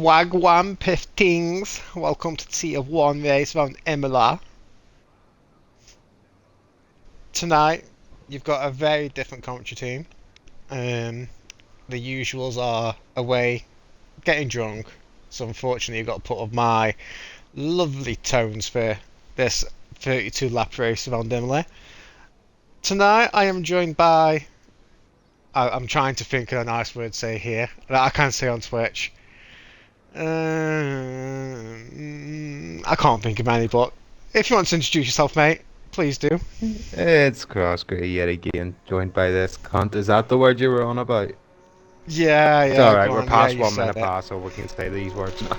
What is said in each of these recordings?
Wagwan Piftings. Welcome to Tier 1 race around Imola. Tonight, you've got a very different commentary team. The usuals are away, getting drunk. So unfortunately, you've got to put up my lovely tones for this 32 lap race around Imola. Tonight, I am joined by... I'm trying to think of a nice word to say here that I can't say on Twitch. I can't think of any, but if you want to introduce yourself, mate, please do. It's Crossgrey yet again, joined by this cunt. Is that the word you were on about? Yeah, It's yeah, alright, go we're on. Yeah, past you 1 minute said it. past, so we can say these words now.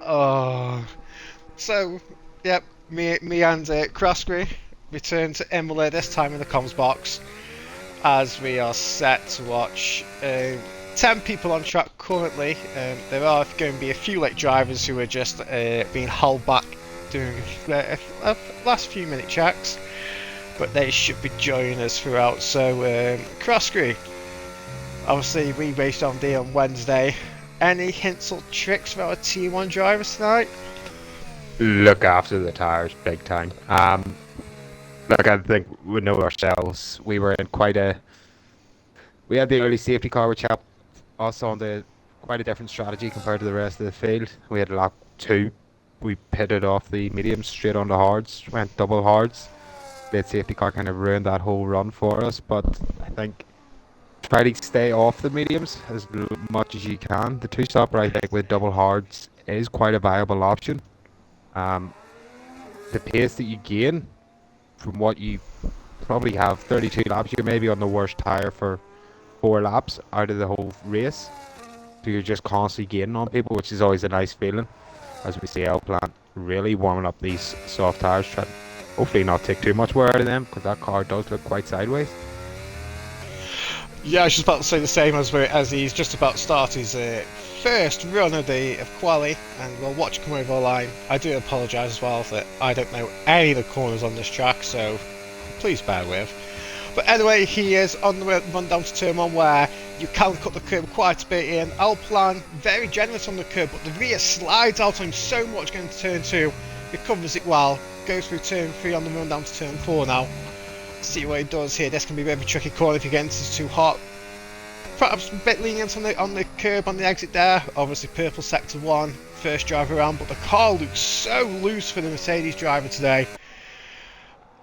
Oh, so yep, me and Crosby return to Imola this time in the comms box as we are set to watch 10 people on track currently. There are going to be a few late drivers who are just being held back doing last few minute checks, but they should be joining us throughout. So Crosby, obviously we raced on D on Wednesday. Any hints or tricks for our T1 drivers tonight? Look after the tyres big time. Look, I think we know ourselves. We were in we had the early safety car, which helped us on quite a different strategy compared to the rest of the field. We had lap 2. We pitted off the mediums straight onto hards, went double hards. The safety car kind of ruined that whole run for us, but I think try to stay off the mediums as much as you can. The two stopper, I think, with double hards is quite a viable option. Um, the pace that you gain from what you probably have 32 laps, you're maybe on the worst tyre for 4 laps out of the whole race. So you're just constantly gaining on people, which is always a nice feeling. As we see L Plant really warming up these soft tyres, trying hopefully not take too much wear out of them because that car does look quite sideways. Yeah, I was just about to say the same as he's just about to start his first run of quali, and we'll watch come over the line. I do apologise as well that I don't know any of the corners on this track, so please bear with. But anyway, he is on the run down to turn 1 where you can cut the curb quite a bit in. Alplan, very generous on the curb, but the rear slides out on him so much going to turn 2, recovers it well, goes through turn 3 on the run down to turn 4 now. See what he does here. This can be a bit of a tricky corner if you get into this too hot. Perhaps a bit lenient on the curb on the exit there. Obviously purple sector 1, first driver around, but the car looks so loose for the Mercedes driver today.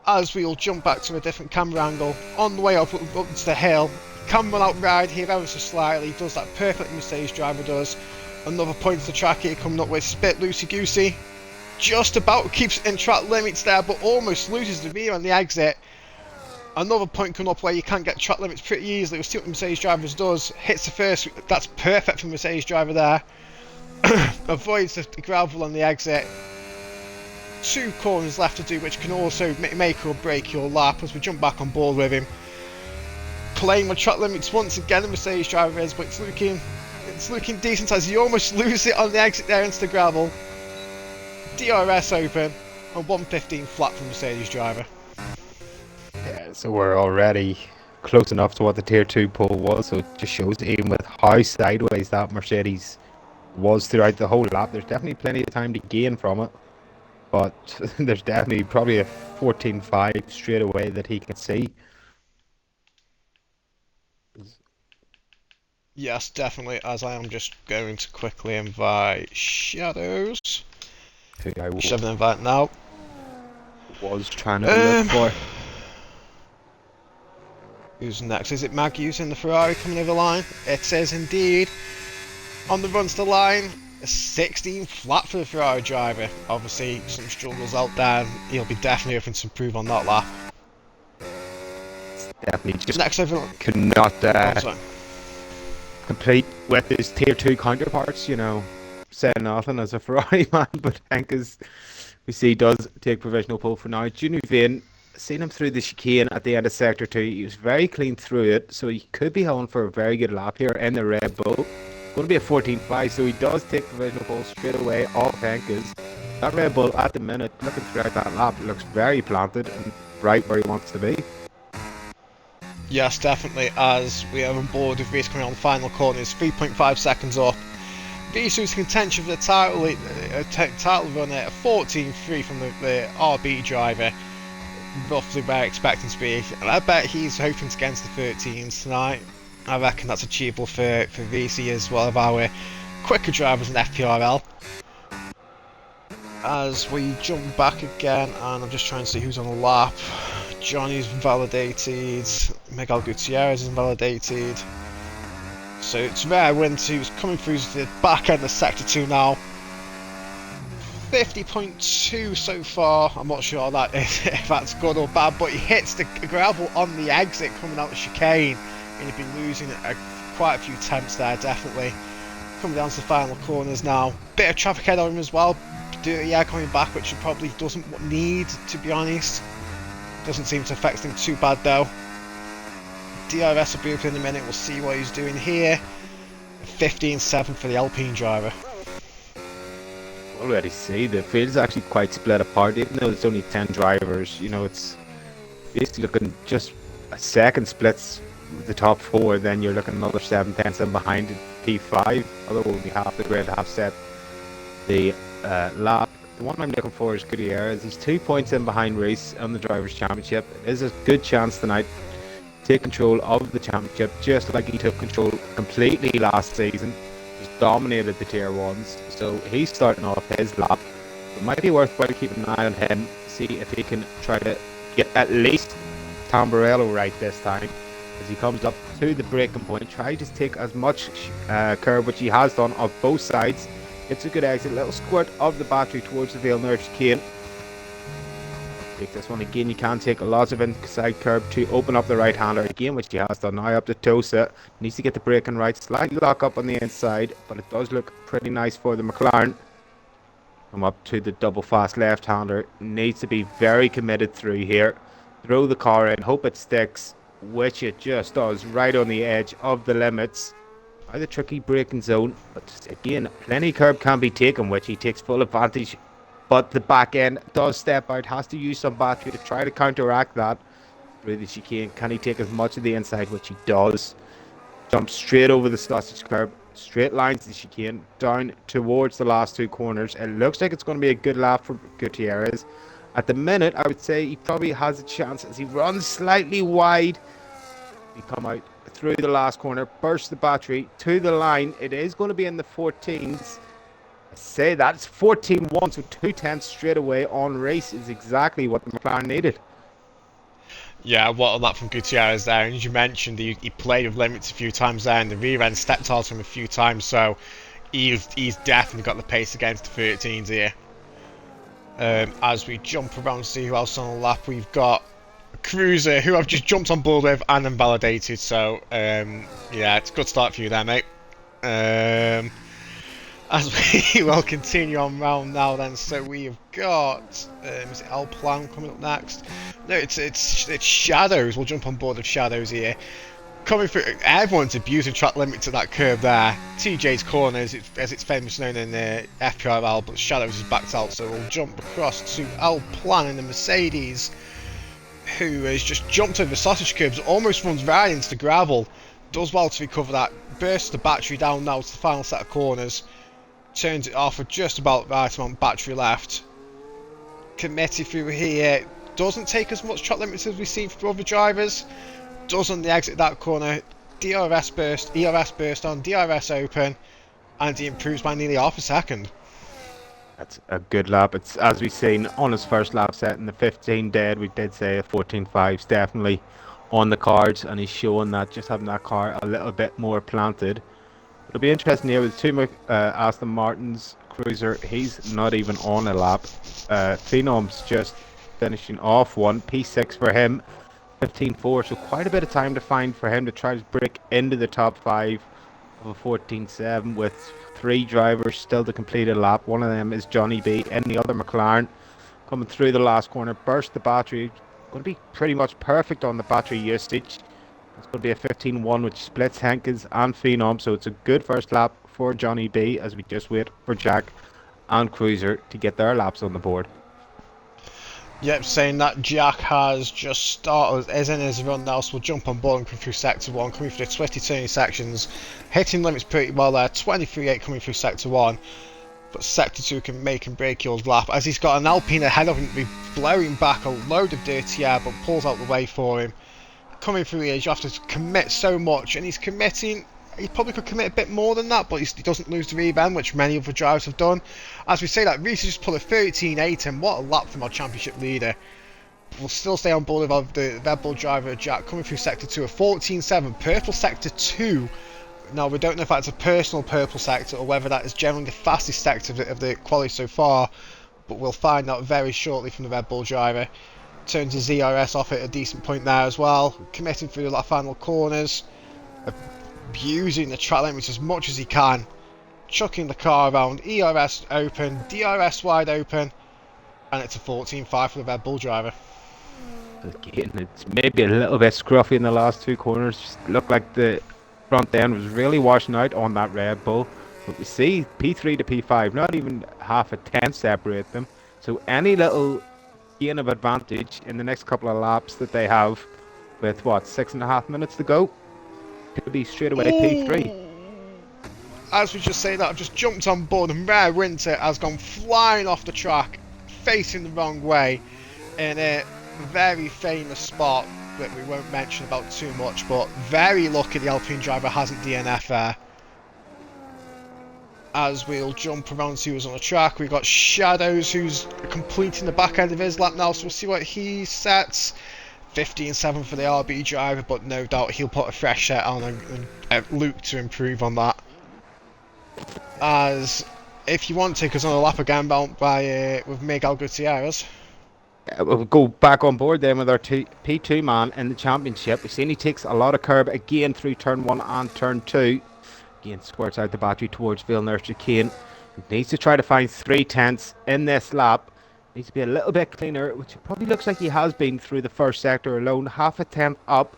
As we'll jump back to a different camera angle, on the way up into the hill, can run out ride here ever so slightly, does that perfectly Mercedes driver does. Another point to the track here coming up with spit loosey goosey. Just about keeps in track limits there, but almost loses the rear on the exit. Another point coming up where you can get track limits pretty easily. We'll see what the Mercedes driver does. Hits the first, that's perfect for the Mercedes driver there. Avoids the gravel on the exit. 2 corners left to do, which can also make or break your lap as we jump back on board with him. Playing with track limits once again, the Mercedes driver is, but it's looking decent as you almost lose it on the exit there into the gravel. DRS open and 115 flat for the Mercedes driver. Yeah, so we're already close enough to what the tier 2 pole was, so it just shows even with how sideways that Mercedes was throughout the whole lap, there's definitely plenty of time to gain from it. But there's definitely probably a 14.5 straight away that he can see. Yes, definitely, as I am just going to quickly invite Shadows. Who I Shove an invite now. was trying to look for. Who's next? Is it Mag using the Ferrari coming over the line? It is indeed. On the run to the line, a 16 flat for the Ferrari driver. Obviously, some struggles out there. He'll be definitely hoping to improve on that lap. Definitely just next over. Cannot complete with his tier 2 counterparts, you know. Said nothing as a Ferrari man, but Hank, as we see, does take provisional pole for now. Junior Vane, seen him through the chicane at the end of sector 2. He was very clean through it, so he could be home for a very good lap here in the Red Bull. Going to be a 14.5, so he does take provisional pole straight away off Henke's. That Red Bull at the minute, looking throughout that lap, looks very planted and right where he wants to be. Yes, definitely. As we are on board with Reese coming on the final corner, it's 3.5 seconds up. Visu's contention for the title run at 14.3 from the RB driver, roughly where expecting to be. And I bet he's hoping to get into the 13s tonight. I reckon that's achievable for VC as well of our quicker drivers in FPRL. As we jump back again, and I'm just trying to see who's on the lap. Johnny's validated, Miguel Gutierrez is validated. So it's Rare Winter who's coming through to the back end of Sector 2 now. 50.2 so far. I'm not sure that if that's good or bad, but he hits the gravel on the exit coming out of chicane, and he's been losing quite a few temps there, definitely. Coming down to the final corners now. Bit of traffic ahead of him as well. Yeah, coming back, which he probably doesn't need, to be honest. Doesn't seem to affect him too bad though. DRS will be up in a minute, we'll see what he's doing here. 15.7 for the Alpine driver. Already see the field's actually quite split apart, even though there's only 10 drivers. You know, it's basically looking just a second splits the top 4, then you're looking another 7/10 and behind P5, although only half the grid have set the lap. The one I'm looking for is Gutierrez. He's 2 points in behind Reese on the Drivers' Championship. It is a good chance tonight to take control of the championship, just like he took control completely last season. Just dominated the tier 1s, so he's starting off his lap. It might be worthwhile keeping an eye on him, see if he can try to get at least Tamburello right this time. As he comes up to the braking point, try to take as much curve, which he has done, on both sides. It's a good exit, little squirt of the battery towards the Villeneuve chicane. Take this one again, you can take lots of inside curve to open up the right hander again, which he has done now up to Tosa. Needs to get the braking right, slightly lock up on the inside, but it does look pretty nice for the McLaren. Come up to the double fast left hander, needs to be very committed through here. Throw the car in, hope it sticks, which it just does, right on the edge of the limits. The tricky braking zone, but again, plenty curb can be taken, which he takes full advantage, but the back end does step out, has to use some battery to try to counteract that through the chicane. Can he take as much of the inside, which he does? Jumps straight over the sausage curb, straight lines the chicane down towards the last 2 corners. It looks like it's going to be a good lap for Gutierrez. At the minute, I would say he probably has a chance as he runs slightly wide. He come out through the last corner, burst the battery to the line. It is going to be in the 14s. I say that's 14.1, so 2/10 straight away on race is exactly what the McLaren needed. Yeah, what on that from Gutierrez there, and as you mentioned, he played with limits a few times there, and the rear end stepped out him a few times, so he's definitely got the pace against the 13s here. As we jump around to see who else on the lap, we've got Cruiser, who I've just jumped on board with and invalidated, so yeah, it's a good start for you there, mate. As we will continue on round now then, so we've got, is it El Plan coming up next? No, it's Shadows. We'll jump on board with Shadows here. Coming through, everyone's abusing track limits at that curve there. TJ's corner, as it's famous known in FPRL, but Shadows is backed out, so we'll jump across to El Plan in the Mercedes, who has just jumped over the sausage curbs, almost runs right into the gravel. Does well to recover that, bursts the battery down now to the final set of corners. Turns it off with just about the right amount of battery left. Committee through here, doesn't take as much track limits as we've seen for other drivers. Does on the exit that corner, DRS burst, ERS burst on, DRS open, and he improves by nearly half a second. That's a good lap. It's, as we've seen on his first lap set in the 15 dead, we did say a 14.5's definitely on the cards, and he's showing that just having that car a little bit more planted. It'll be interesting here with 2 Aston Martins. Cruiser, he's not even on a lap. Phenom's just finishing off one. P6 for him, 15.4, so quite a bit of time to find for him to try to break into the top 5 of a 14.7 with 3 drivers still to complete a lap. One of them is Johnny B and the other McLaren. Coming through the last corner, burst the battery. Going to be pretty much perfect on the battery usage. It's going to be a 15.1 which splits Henkes and Phenom, so it's a good first lap for Johnny B as we just wait for Jack and Cruiser to get their laps on the board. Yep, saying that Jack has just started, is in his run now, so we'll jump on board and come through Sector 1, coming through the twisty turning sections, hitting limits pretty well there, 23.8 coming through Sector 1, but Sector 2 can make and break your lap, as he's got an Alpine ahead of him, be blowing back a load of dirty air, but pulls out the way for him. Coming through here, you have to commit so much, and he's committing. He probably could commit a bit more than that, but he doesn't lose the rebound, which many other drivers have done. As we say that, Reese just put a 13.8, and what a lap from our championship leader. We'll still stay on board with the Red Bull driver Jack coming through Sector 2, a 14.7, purple Sector 2. Now, we don't know if that's a personal purple sector or whether that is generally the fastest sector of the quali so far, but we'll find out very shortly from the Red Bull driver. Turns his ZRS off at a decent point there as well, committing through the final corners, abusing the track limits as much as he can, chucking the car around, ERS open, DRS wide open, and it's a 14.5 for the Red Bull driver. Again, it's maybe a little bit scruffy in the last two corners. Just looked like the front end was really washing out on that Red Bull. But we see P3 to P5, not even half a tenth separate them. So any little gain of advantage in the next couple of laps that they have, with what, 6.5 minutes to go, could be straight away P3. As we just say that, I've just jumped on board and Rare Winter has gone flying off the track, facing the wrong way, in a very famous spot that we won't mention about too much, but very lucky the Alpine driver hasn't DNF there. As we'll jump around to who's on the track, we've got Shadows who's completing the back end of his lap now, so we'll see what he sets. 15.7 for the RB driver, but no doubt he'll put a fresh set on and Luke to improve on that. As if you want to take us on a lap again with Miguel Gutierrez. We'll go back on board then with our P2 man in the championship. We've seen he takes a lot of curb again through turn 1 and turn 2. Again, squirts out the battery towards Villeneuve chicane. Needs to try to find 3/10 in this lap. Needs to be a little bit cleaner, which it probably looks like he has been through the first sector alone. Half a tenth up.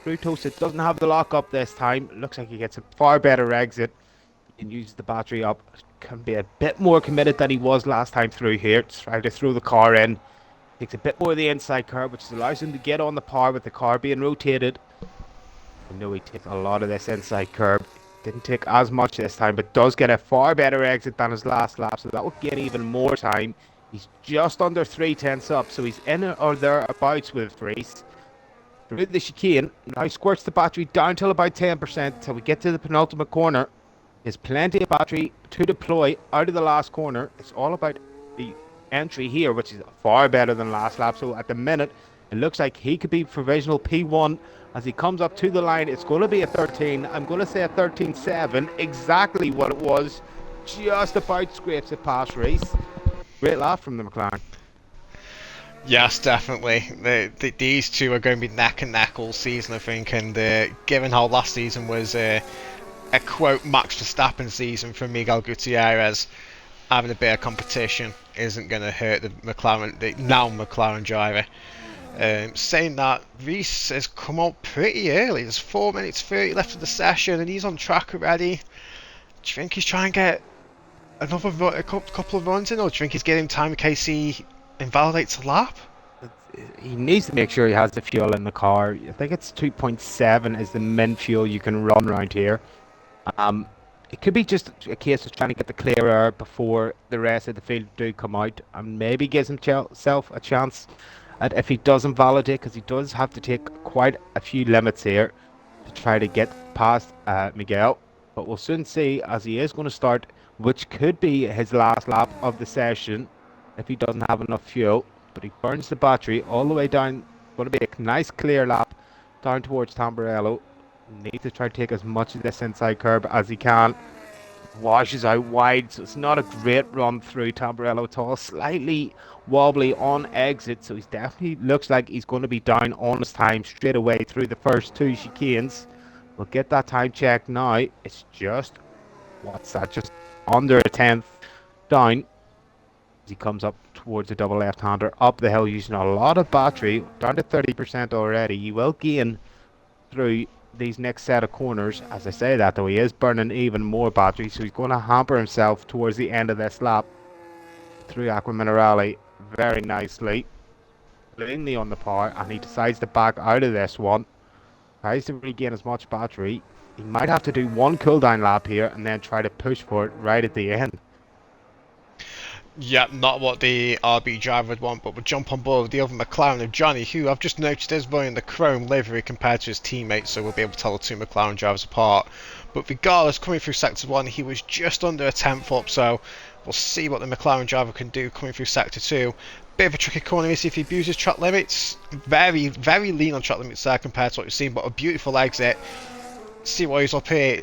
Through Toasted doesn't have the lock up this time. Looks like he gets a far better exit and uses the battery up. Can be a bit more committed than he was last time through here. Try to throw the car in. Takes a bit more of the inside curve, which allows him to get on the par with the car being rotated. I know he takes a lot of this inside curve. Didn't take as much this time, but does get a far better exit than his last lap, so that will gain even more time. He's just under 3/10 up, so he's in or thereabouts with Reese. Through the chicane, now squirts the battery down till about 10% till we get to the penultimate corner. There's plenty of battery to deploy out of the last corner. It's all about the entry here, which is far better than last lap. So at the minute, it looks like he could be provisional P1 as he comes up to the line. It's going to be a 13. I'm going to say a 13.7, exactly what it was. Just about scrapes it past Reese. Great laugh from the McLaren. Yes, definitely. These two are going to be neck and neck all season, I think. And given how last season was a quote Max Verstappen season from Miguel Gutierrez, having a bit of competition isn't going to hurt the now McLaren driver. Saying that, Reese has come out pretty early. There's 4 minutes 30 left of the session, and he's on track already. Do you think he's trying to get a couple of runs in, or do you think he's getting time in case he invalidates a lap? He needs to make sure he has the fuel in the car. I think it's 2.7 is the min fuel you can run around here. It could be just a case of trying to get the clear air before the rest of the field do come out, and maybe gives himself a chance at if he doesn't validate, because he does have to take quite a few limits here to try to get past Miguel. But we'll soon see, as he is going to start, which could be his last lap of the session if he doesn't have enough fuel. But he burns the battery all the way down. Going to be a nice clear lap down towards Tamburello. Needs to try to take as much of this inside curb as he can. Washes out wide, so it's not a great run through Tamburello at all. Slightly wobbly on exit, so he's definitely looks like he's going to be down on his time straight away through the first two chicanes. We'll get that time checked now. It's just, what's that, just under a tenth down as he comes up towards the double left-hander up the hill using a lot of battery, down to 30% already. He will gain through these next set of corners. As I say that, though, he is burning even more battery, so he's going to hamper himself towards the end of this lap through Aqua Minerale very nicely. plainly on the power, and he decides to back out of this one. Tries to regain as much battery. He might have to do one cooldown lap here and then try to push for it right at the end. Yeah, not what the RB driver would want, but would jump on board with the other McLaren of Johnny, who I've just noticed is wearing the chrome livery compared to his teammates, so we'll be able to tell the two McLaren drivers apart. But regardless, coming through Sector 1, he was just under a tenth up, so we'll see what the McLaren driver can do coming through Sector 2. Bit of a tricky corner if he abuses track limits. Very, very lean on track limits there compared to what we've seen, but a beautiful exit. See what he's up here,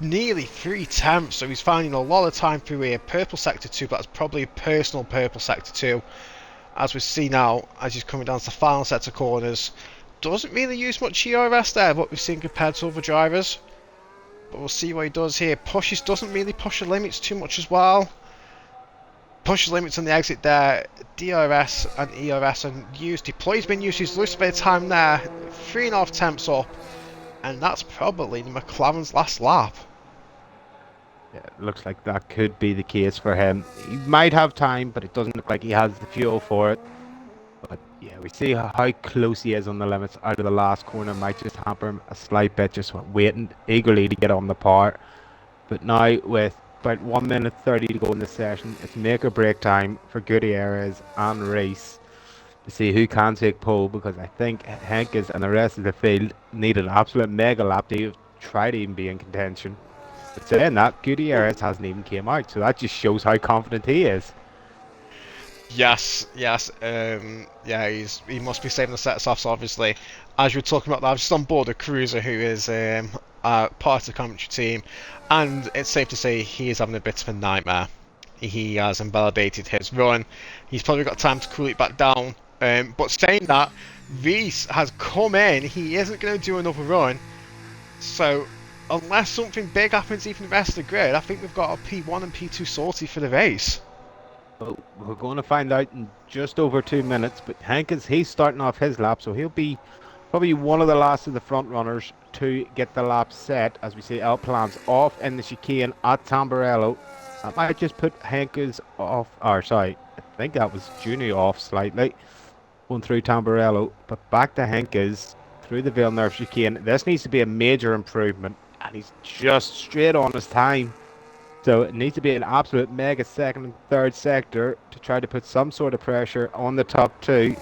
nearly 3 tenths, so he's finding a lot of time through here. Purple sector 2, but that's probably a personal purple sector 2. As we see now, as he's coming down to the final set of corners, doesn't really use much ERS there, what we've seen compared to other drivers. But we'll see what he does here. Pushes, doesn't really push the limits too much as well. Pushes limits on the exit there. DRS and ERS and used. Deploy's been used. He's lost a bit of time there. 3.5 tenths up. And that's probably McLaren's last lap. Yeah, it looks like that could be the case for him. He might have time, but it doesn't look like he has the fuel for it. But yeah, we see how close he is on the limits out of the last corner. Might just hamper him a slight bit, just waiting eagerly to get on the par. But now, with about 1 minute 30 to go in the session, it's make or break time for Gutierrez and Reese to see who can take pole, because I think Henkes and the rest of the field need an absolute mega lap to try to even be in contention. But saying that, Gutierrez hasn't even came out, so that just shows how confident he is. Yes, yes, yeah, he must be saving the sets off. So obviously, as you were talking about that, I'm just on board a cruiser who is part of the commentary team, and it's safe to say he is having a bit of a nightmare. He has invalidated his run. He's probably got time to cool it back down. But saying that, Reese has come in. He isn't going to do another run. So unless something big happens even the rest of the grid, I think we've got a P1 and P2 sorted for the race. Well, we're going to find out in just over 2 minutes, but Hankins, he's starting off his lap, so he'll be probably one of the last of the front runners to get the lap set. As we see, L plans off in the chicane at Tamburello. That might just put Hankins off, or sorry, I think that was Junior off slightly, going through Tamburello, but back to Hankins through the Villeneuve chicane. This needs to be a major improvement, and he's just straight on his time. So it needs to be an absolute mega second and third sector to try to put some sort of pressure on the top two,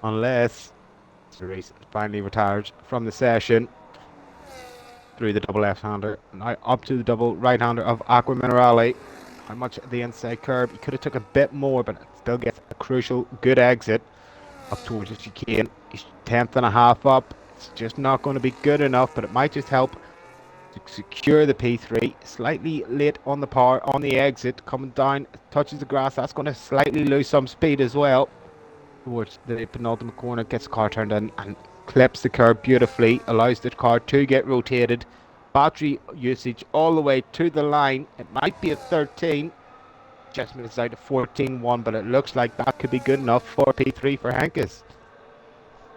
unless Cerise finally retires from the session through the double left-hander. Now up to the double right-hander of Aqua Minerale. How much at the inside curve? He could have took a bit more, but it still gets a crucial good exit up towards the chicane. He's 10th and a half up. It's just not going to be good enough, but it might just help to secure the P3. Slightly late on the power on the exit, coming down, touches the grass. That's going to slightly lose some speed as well. Towards the penultimate corner, gets the car turned in and clips the curb beautifully, allows the car to get rotated. Battery usage all the way to the line. It might be a 13. Just missed out to 14.1, but it looks like that could be good enough for P3 for Hankes.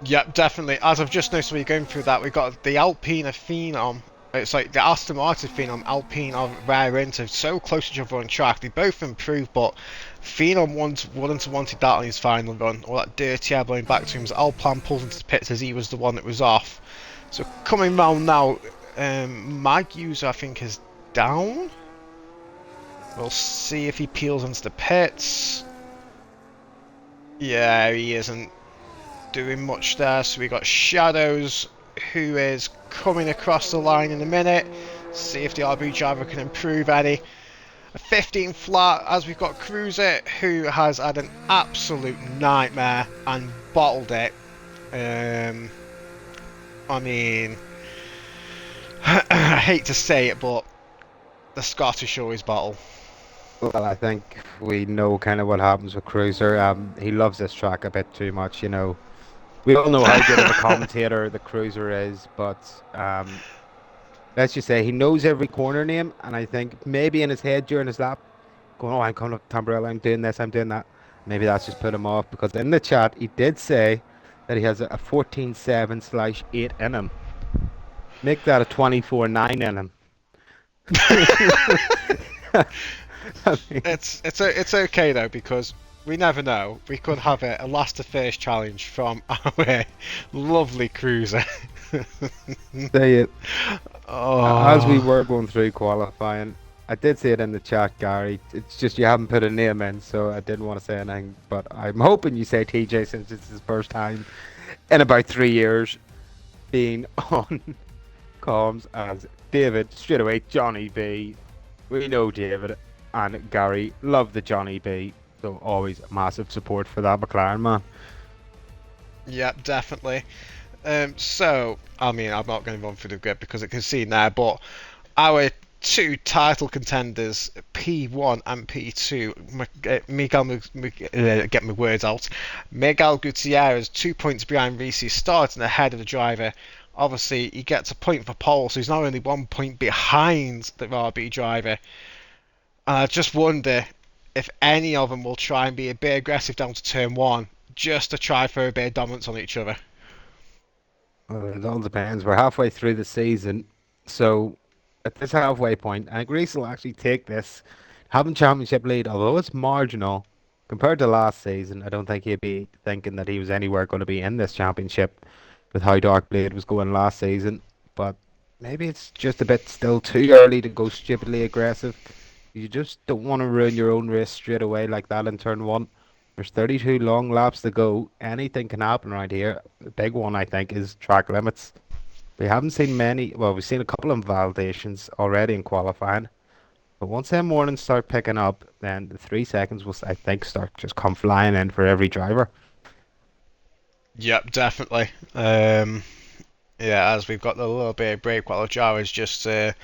Yep, definitely. As I've just noticed when you're going through that, we've got the Alpine Phenom. It's like the Aston Martin Phenom, Alpine of Rare Inter, so close to each other on track. They both improved, but Phenom wouldn't have wanted that on his final run. All that dirty air blowing back to him as Alpine pulls into the pits as he was the one that was off. So coming round now, Mag User I think is down. We'll see if he peels into the pits. Yeah, he isn't doing much there. So we got Shadows, who is coming across the line in a minute. See if the RB driver can improve any. A 15 flat, as we've got Cruiser, who has had an absolute nightmare and bottled it. I mean, I hate to say it, but the Scottish always bottle. Well, I think we know kind of what happens with Cruiser. He loves this track a bit too much, you know. We all know how good of a commentator the Cruiser is, but let's just say he knows every corner name, and I think maybe in his head during his lap, going, "Oh, I'm coming up to Tamburello, I'm doing this, I'm doing that." Maybe that's just put him off, because in the chat he did say that he has a 14.7/8 in him. Make that a 24.9 in him. I mean, It's okay though, because we never know. We could have a last to first challenge from our lovely cruiser. Say it. As we Oh, were going through qualifying, I did see it in the chat, Gary. It's just you haven't put a name in, so I didn't want to say anything. But I'm hoping you say TJ since it's his first time in about 3 years being on comms as David. Straight away, Johnny B. We know David and Gary love the Johnny B. So always massive support for that McLaren man. yep, definitely. So, I mean, I'm not going to run through the grid because it can see there, but our two title contenders, P1 and P2, get my words out. Miguel Gutierrez, 2 points behind Reese, starting ahead of the driver. Obviously, he gets a point for pole, so he's now only 1 point behind the RB driver. And I just wonder if any of them will try and be a bit aggressive down to turn one, just to try for a bit of dominance on each other. It all depends. We're halfway through the season, so at this halfway point, I think Reese will actually take this having championship lead, although it's marginal compared to last season. I don't think he'd be thinking that he was anywhere going to be in this championship with how Dark Blade was going last season. But maybe it's just a bit still too early to go stupidly aggressive. You just don't want to ruin your own race straight away like that in turn one. There's 32 long laps to go. Anything can happen right here. The big one, I think, is track limits. We haven't seen many. Well, we've seen a couple of validations already in qualifying. But once them mornings start picking up, then the 3 seconds will, I think, start just come flying in for every driver. Yep, definitely. Yeah, as we've got a little bit of break while Jara's just set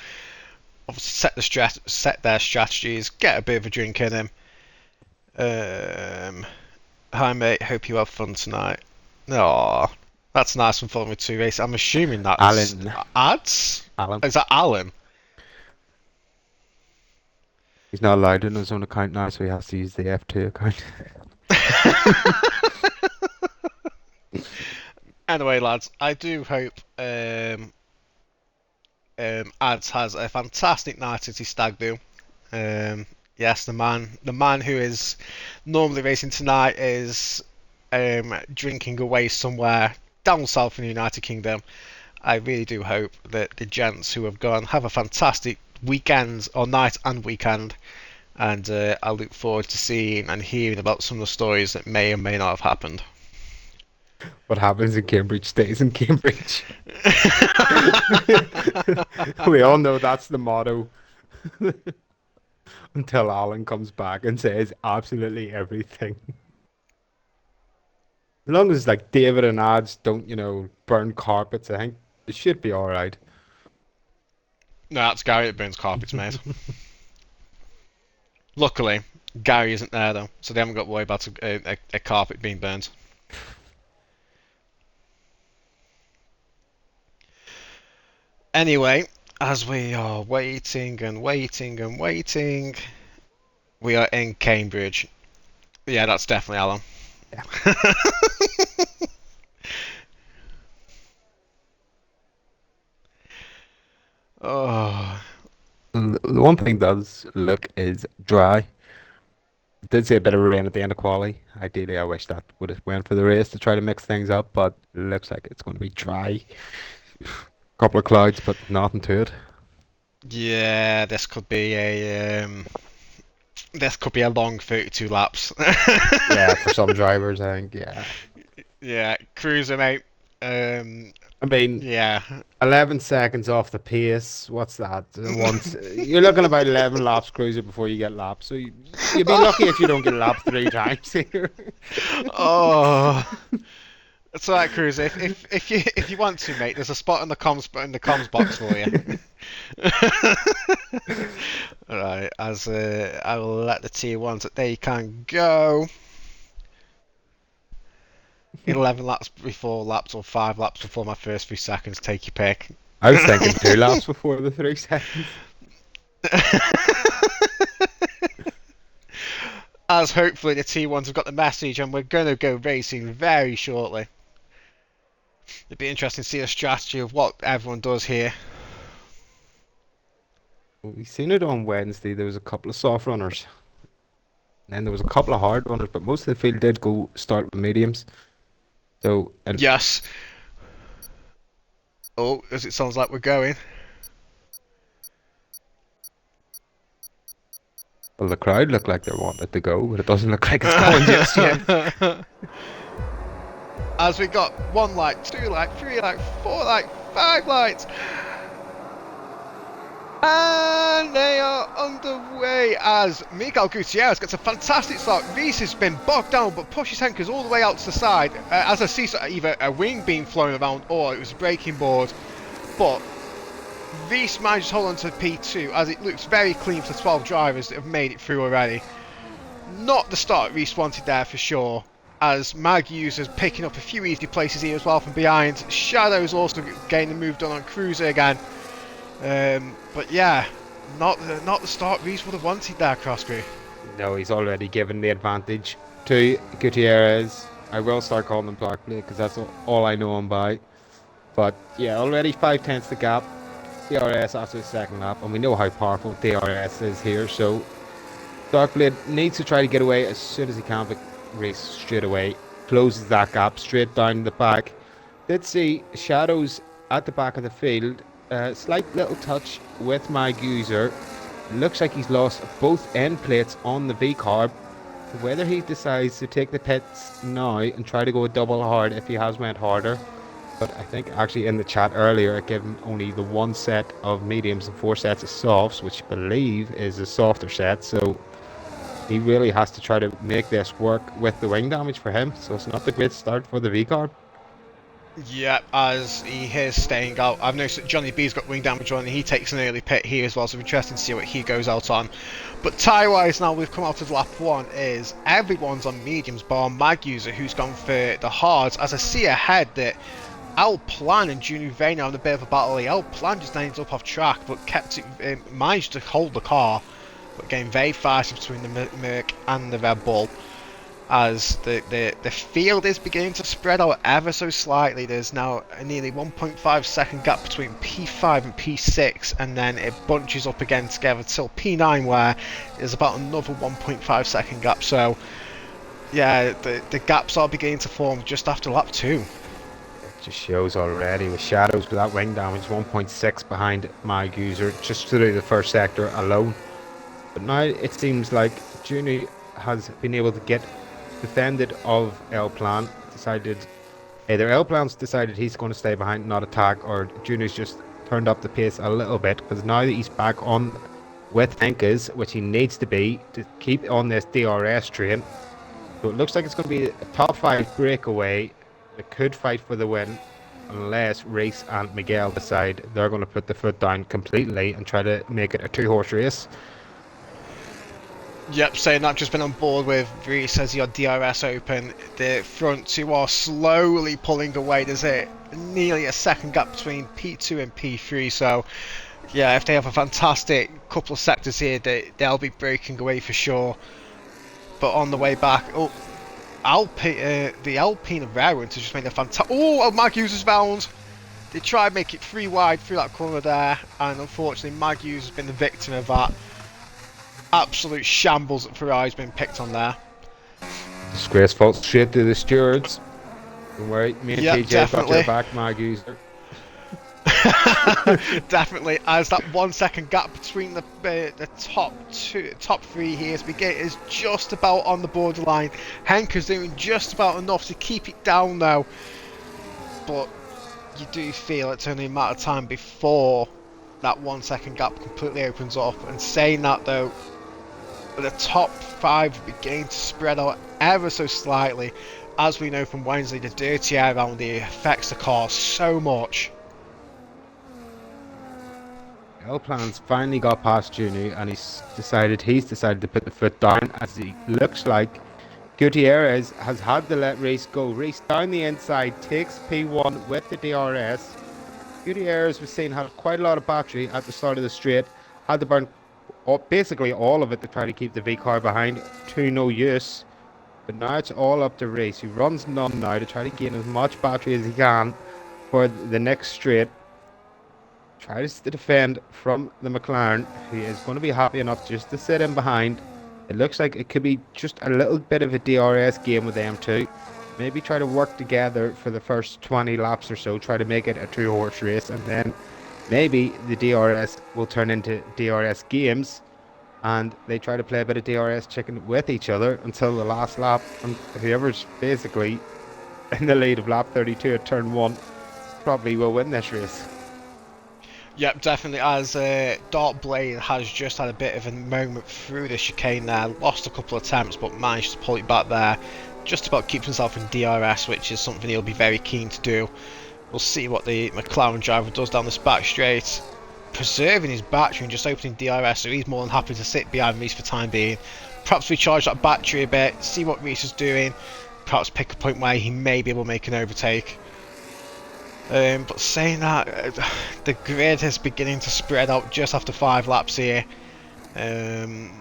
their strategies, get a bit of a drink in him. Um, Hi mate, hope you have fun tonight. Oh, that's nice and fun with two races. I'm assuming that's Alan, ads. Alan, Is that Alan? he's not allowed in his own account now, so he has to use the F2 account. Anyway, lads, I do hope Ads has a fantastic night at his stag do. Yes, the man who is normally racing tonight is drinking away somewhere down south in the United Kingdom. I really do hope that the gents who have gone have a fantastic weekend or night and weekend, and I look forward to seeing and hearing about some of the stories that may or may not have happened. What happens in Cambridge stays in Cambridge. We all know that's the motto until Alan comes back and says absolutely everything. As long as like David and Ads don't, burn carpets, I think it should be all right. No, that's Gary that burns carpets, mate. Luckily, Gary isn't there though, so they haven't got to worry about a carpet being burnt. Anyway, as we are waiting and waiting and waiting, we are in Cambridge. Yeah, that's definitely Alan. Yeah. Oh, The one thing does look is dry. Did see a bit of rain at the end of quali. Ideally, I wish that would have went for the race to try to mix things up, but it looks like it's going to be dry. Couple of clouds, but nothing to it. yeah, this could be a long 32 laps. Yeah, for some drivers, I think. Yeah, Yeah, cruiser mate. Um, I mean, yeah. 11 seconds off the pace. What's that? Once you're looking about 11 laps cruiser before you get lapped. So you'd be lucky if you don't get lapped 3 times here. Oh, it's alright, cruiser. If you want to, mate, there's a spot in the comms box for you. Alright, as I will let the tier ones that they can go. 11 laps before laps or 5 laps before my first 3 seconds. Take your pick. I was thinking 2 laps before the 3 seconds. As hopefully the T1s have got the message and we're going to go racing very shortly. It'd be interesting to see a strategy of what everyone does here. We seen it on Wednesday. There was a couple of soft runners. And there was a couple of hard runners, but most of the field did go start with mediums. So, and Yes. Oh, as it sounds like we're going. well, the crowd looked like they wanted to go, but it doesn't look like it's going just yet. As we got 1 light, 2 light, 3 light, 4 light, 5 lights. And they are underway as Miguel Gutierrez gets a fantastic start. Reese has been bogged down but pushes Henkers all the way out to the side. As I see either a wing being flown around or it was a braking board. But Reese managed to hold on to P2 as it looks very clean for 12 drivers that have made it through already. Not the start Reese wanted there for sure, as Mag users picking up a few easy places here as well from behind. Shadow's also getting the move done on Cruiser again. But yeah, not the start Reese would have wanted there, Crosscrew. No, he's already given the advantage to Gutierrez. I will start calling him Barkley because that's all I know him by. But yeah, already 5/10 the gap. DRS after the second lap, and we know how powerful DRS is here. So Darkblade needs to try to get away as soon as he can, but race straight away. Closes that gap straight down the back. Did see Shadows at the back of the field. Slight little touch with my user. Looks like he's lost both end plates on the V-carb. Whether he decides to take the pits now and try to go double hard if he has went harder. But I think actually in the chat earlier it gave him only the 1 set of mediums and 4 sets of softs, which I believe is a softer set. So he really has to try to make this work with the wing damage for him. So it's not a great start for the V-carb. Yeah, as he is staying out. I've noticed that Johnny B's got wing damage on and he takes an early pit here as well, so interesting to see what he goes out on. But tyre-wise now we've come out of lap 1 is everyone's on mediums bar Mag User who's gone for the hards, as I see ahead that Al Plan and Junior Vane are on a bit of a battle. Al Plan just ended up off track but kept it, managed to hold the car, but getting very fast between the Merc and the Red Bull. As the field is beginning to spread out ever so slightly. There's now a nearly 1.5 second gap between P5 and P6, and then it bunches up again together till P9, where there's about another 1.5 second gap. So yeah, the gaps are beginning to form just after lap 2. It just shows already with Shadows with that wing damage 1.6 behind my user just through the first sector alone. But now it seems like Juni has been able to get defended of L Plan. Decided either L Plan's decided he's going to stay behind, not attack, or Junior's just turned up the pace a little bit because now that he's back on with Henkes, which he needs to be to keep on this DRS train. So it looks like it's going to be a top 5 breakaway that could fight for the win unless Reese and Miguel decide they're going to put the foot down completely and try to make it a 2-horse race. Yep, saying that, just been on board with Reese as your DRS open. The front 2 are slowly pulling away. There's nearly a second gap between P2 and P3. So yeah, if they have a fantastic couple of sectors here, they'll be breaking away for sure. But on the way back, the Alpine Railroad has just made a fantastic. Oh, Mag User's found. They tried to make it 3 wide through that corner there, and unfortunately Mag User's been the victim of that. Absolute shambles that Ferrari's been picked on there. Disgraceful. Straight to the stewards. Don't worry, me and TJ got your back, Mag User. Definitely, as that 1 second gap between the top 3 here is just about on the borderline. Henker's doing just about enough to keep it down though, but you do feel it's only a matter of time before that 1 second gap completely opens up. And saying that though, the top 5 beginning to spread out ever so slightly. As we know from Wednesday, the dirty air around here affects the car so much. L-Plan's finally got past Juni and he's decided to put the foot down as he looks like Gutierrez has had to let Reese go. Reese down the inside, takes P1 with the DRS. Gutierrez was seen had quite a lot of battery at the start of the straight, had to burn basically all of it to try to keep the V-car behind to no use. But now it's all up to Reese. He runs none now to try to gain as much battery as he can for the next straight. Tries to defend from the McLaren, who is going to be happy enough just to sit in behind. It looks like it could be just a little bit of a DRS game with them two. Maybe try to work together for the first 20 laps or so, try to make it a two-horse race, and then maybe the DRS will turn into DRS games, and they try to play a bit of DRS chicken with each other until the last lap, and whoever's basically in the lead of lap 32 at turn 1 probably will win this race. Yep, definitely. As Dark Blade has just had a bit of a moment through the chicane there, lost a couple of attempts but managed to pull it back there. Just about keeps himself in DRS, which is something he'll be very keen to do. We'll see what the McLaren driver does down this back straight. Preserving his battery and just opening DRS, so he's more than happy to sit behind Reese for the time being. Perhaps recharge that battery a bit, see what Reese is doing, perhaps pick a point where he may be able to make an overtake. But saying that, the grid is beginning to spread out just after 5 laps here. The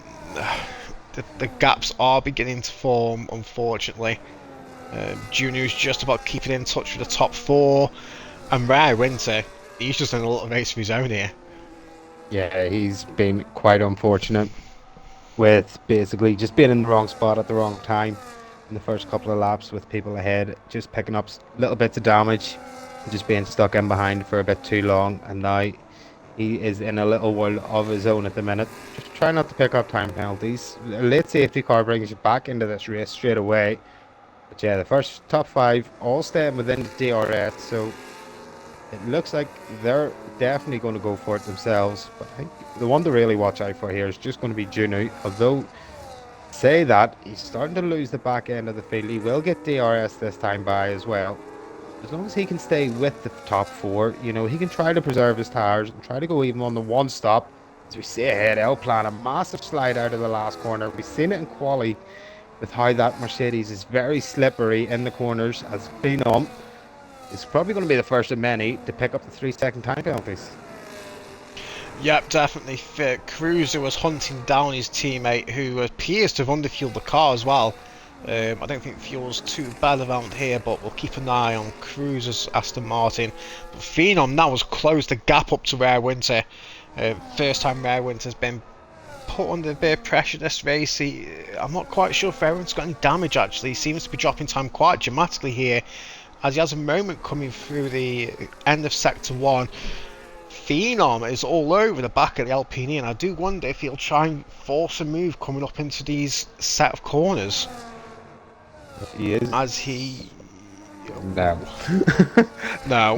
gaps are beginning to form, unfortunately. Junior's just about keeping in touch with the top 4, and Rare Winter, he's just in a little race of his own here. Yeah, he's been quite unfortunate with basically just being in the wrong spot at the wrong time in the first couple of laps with people ahead, just picking up little bits of damage, and just being stuck in behind for a bit too long, and now he is in a little world of his own at the minute. Just try not to pick up time penalties. A late safety car brings you back into this race straight away. But yeah, the first top 5 all staying within the DRS, so it looks like they're definitely going to go for it themselves. But I think the one to really watch out for here is just going to be Juno. Although, say that, he's starting to lose the back end of the field. He will get DRS this time by as well. As long as he can stay with the top 4, you know, he can try to preserve his tires and try to go even on the one stop. As we see ahead, L plan a massive slide out of the last corner. We've seen it in quali with how that Mercedes is very slippery in the corners, as Phenom is probably going to be the first of many to pick up the 3-second time penalties. Yep, definitely. Cruiser was hunting down his teammate, who appears to have underfueled the car as well. I don't think fuel's too bad around here, but we'll keep an eye on Cruiser's Aston Martin. But Phenom now has closed the gap up to Rare Winter. First time Rare Winter's been put under a bit of pressure this race. I'm not quite sure if Rare Winter's got any damage actually. He seems to be dropping time quite dramatically here, as he has a moment coming through the end of Sector 1. Phenom is all over the back of the Alpine, and I do wonder if he'll try and force a move coming up into these set of corners. He is. As he... No. No.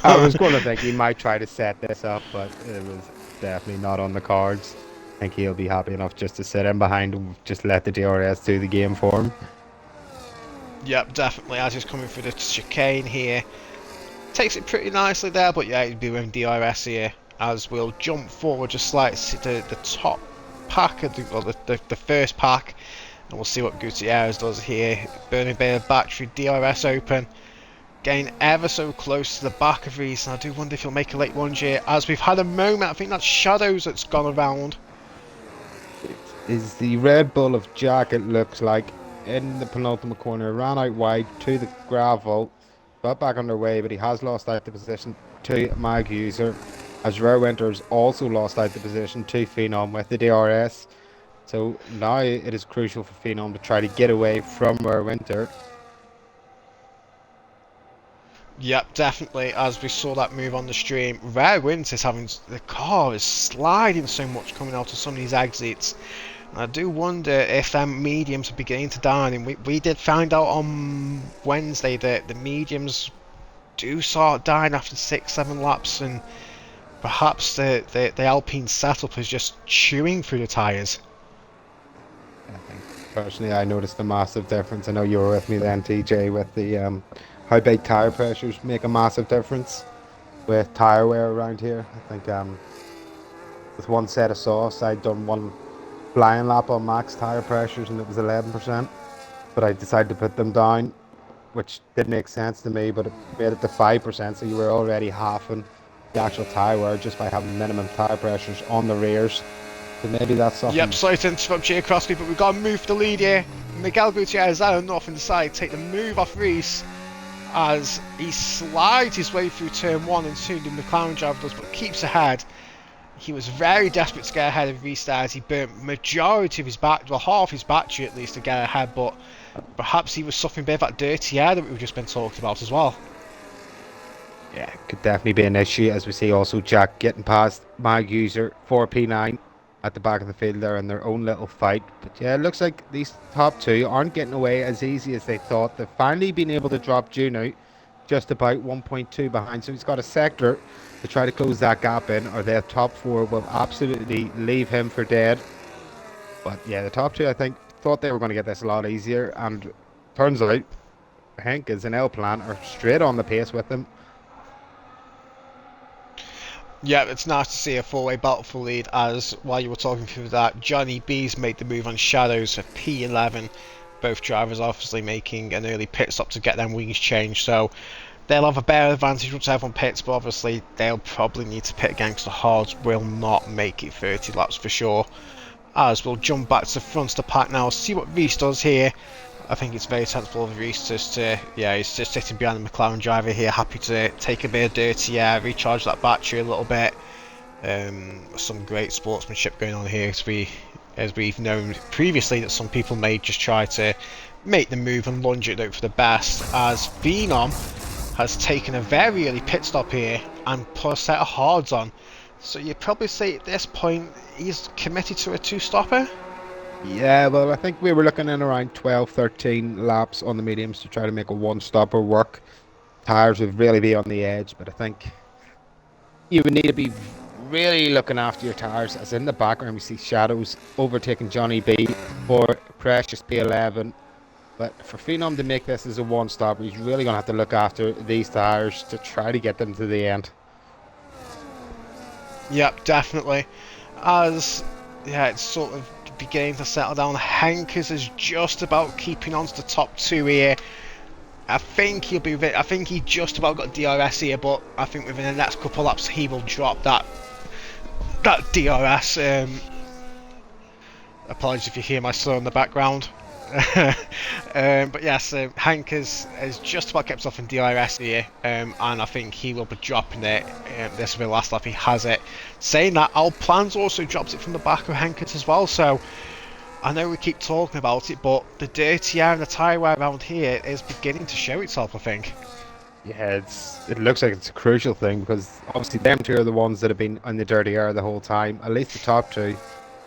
I was going to think he might try to set this up, but it was definitely not on the cards. I think he'll be happy enough just to sit in behind and just let the DRS do the game for him. Yep, definitely. As he's coming through the chicane here. Takes it pretty nicely there, but yeah, he'd be with DRS here. As we'll jump forward just slightly to the top pack, of the first pack. And we'll see what Gutierrez does here. Burning a bit of battery, DRS open. Getting ever so close to the back of Reese, and I do wonder if he'll make a late lunge here. As we've had a moment, I think that's Shadows that's gone around. Is the Red Bull of Jack, it looks like, in the penultimate corner. Ran out wide to the gravel. Got back underway, but he has lost out the position to Mag User. As Rare Winter's also lost out the position to Phenom with the DRS. So now it is crucial for Phenom to try to get away from Rare Winter. Yep, definitely. As we saw that move on the stream, Rare Winter's having the car is sliding so much coming out of some of these exits. And I do wonder if them mediums are beginning to die. And we did find out on Wednesday that the mediums do start dying after 6-7 laps, and perhaps the Alpine setup is just chewing through the tyres. I think personally I noticed a massive difference. I know you were with me then, TJ, with the how big tyre pressures make a massive difference with tyre wear around here. I think with one set of sauce I'd done one flying lap on max tyre pressures and it was 11%, but I decided to put them down, which didn't make sense to me, but it made it to 5%, so you were already halving the actual tyre wear just by having minimum tyre pressures on the rears. So maybe that's something. Yep, sorry to interrupt you, Crosby, but we've got to move for the lead here. Miguel Gutierrez out enough and decide to take the move off Reese as he slides his way through turn 1 and 2. The McLaren driver does, but keeps ahead. he was very desperate to get ahead of restarts. He burnt majority of his well, half his battery at least to get ahead, but perhaps he was suffering a bit of that dirty air that we've just been talking about as well. Yeah, could definitely be an issue, as we see also Jack getting past Mag User 4P9 at the back of the field there in their own little fight. But yeah, it looks like these top two aren't getting away as easy as they thought. They've finally been able to drop Juno just about 1.2 behind, so he's got a sector to try to close that gap in, or their top four will absolutely leave him for dead. But yeah, the top two, I think, thought they were going to get this a lot easier, and turns out Hank is an L plan are straight on the pace with him. Yeah, it's nice to see a four-way battle for lead, as while you were talking through that, Johnny B's made the move on Shadows for P11. Both drivers obviously making an early pit stop to get them wings changed, so they'll have a better advantage once everyone pits, but obviously they'll probably need to pit again because the hards will not make it 30 laps for sure. As we'll jump back to the front of the pack now, see what Reese does here. I think it's very sensible of Reese just to, yeah, he's just sitting behind the McLaren driver here, happy to take a bit of dirty air, recharge that battery a little bit. Some great sportsmanship going on here, as we've known previously that some people may just try to make the move and lunge it out for the best, as Phenom has taken a very early pit stop here and put a set of hards on. So you'd probably say at this point he's committed to a two-stopper? Yeah, well, I think we were looking in around 12, 13 laps on the mediums to try to make a one-stopper work. Tires would really be on the edge, but I think you would need to be really looking after your tires. As in the background, we see Shadows overtaking Johnny B for Precious P11. But for Phenom to make this as a one-stopper, he's really going to have to look after these tires to try to get them to the end. Yep, definitely. As, yeah, it's sort of beginning to settle down. Henkers is just about keeping on to the top two here. I think he just about got DRS here, but I think within the next couple of laps he will drop that DRS. Apologies if you hear my son in the background. But yes, Hank has just about kept off in DRS here, and I think he will be dropping it. This will be the last lap he has it. Saying that, Al Plans also drops it from the back of Hankers as well, so I know we keep talking about it, but the dirty air and the tyre wear around here is beginning to show itself, I think. Yeah, it looks like it's a crucial thing, because obviously them two are the ones that have been on the dirty air the whole time. At least the top two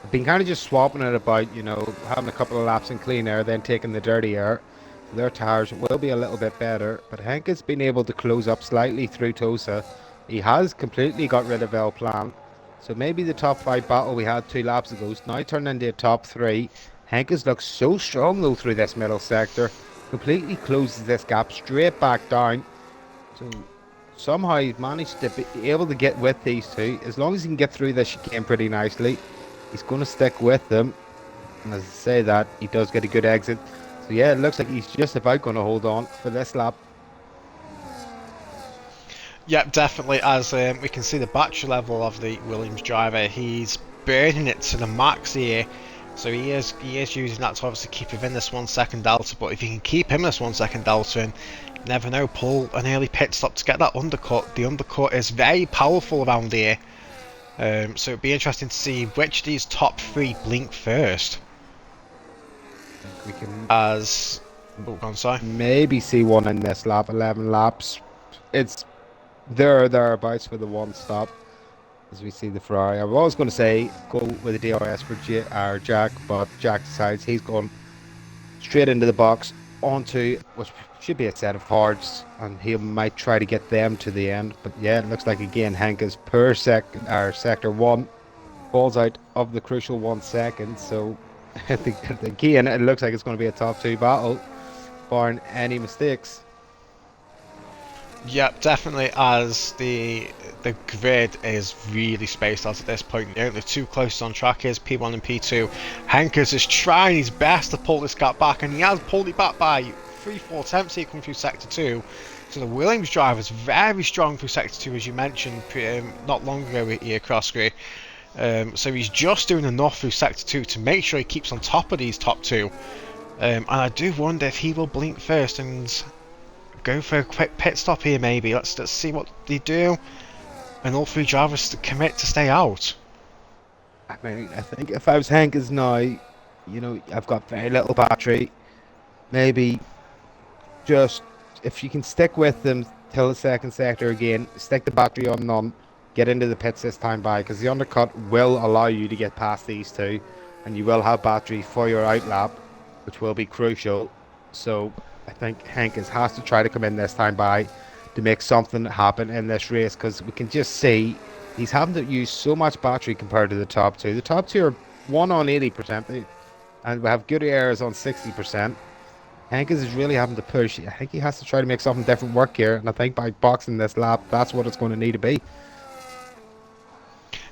have been kind of just swapping it about, you know, having a couple of laps in clean air, then taking the dirty air. So their tires will be a little bit better, but Henk has been able to close up slightly through Tosa. He has completely got rid of El Plan. So maybe the top five battle we had 2 laps ago is now turned into a top 3. Henk has looked so strong though through this middle sector. Completely closes this gap straight back down. So somehow he's managed to be able to get with these two. As long as he can get through this chicane pretty nicely, he's going to stick with them. And as I say that, he does get a good exit. So yeah, it looks like he's just about going to hold on for this lap. Yep, definitely. As we can see the battery level of the Williams driver, he's burning it to the max here. So he is using that to obviously keep within this 1 second delta. But if you can keep him this 1 second delta, and you never know, pull an early pit stop to get that undercut. The undercut is very powerful around here. So it'd be interesting to see which of these top 3 blink first. We can maybe see one in this lap, 11 laps. It's there or thereabouts for the one stop. As we see the Ferrari, I was always going to say go with the DRS for Jack, but Jack decides he's going straight into the box onto what should be a set of hards, and he might try to get them to the end. But yeah, it looks like again Henke's per sector 1 falls out of the crucial 1 second. So again, it looks like it's going to be a top 2 battle, barring any mistakes. Yep, definitely, as the grid is really spaced out at this point. The only 2 closest on track is P1 and P2. Henkers is trying his best to pull this gap back, and he has pulled it back by 3-4 attempts here coming through Sector 2. So the Williams driver is very strong through Sector 2, as you mentioned not long ago here, Crossgrey. So he's just doing enough through Sector 2 to make sure he keeps on top of these top 2. And I do wonder if he will blink first and go for a quick pit stop here maybe. Let's see what they do. And all 3 drivers commit to stay out. I mean, I think if I was Hankins now, I've got very little battery. Maybe just if you can stick with them till the second sector again, stick the battery on none, get into the pits this time by, because the undercut will allow you to get past these two, and you will have battery for your out lap, which will be crucial. So I think Hankins has to try to come in this time by to make something happen in this race, because we can just see he's having to use so much battery compared to the top two. The top two are one on 80%, and we have Gutierrez on 60%. Hankins is really having to push. I think he has to try to make something different work here, and I think by boxing this lap, that's what it's going to need to be.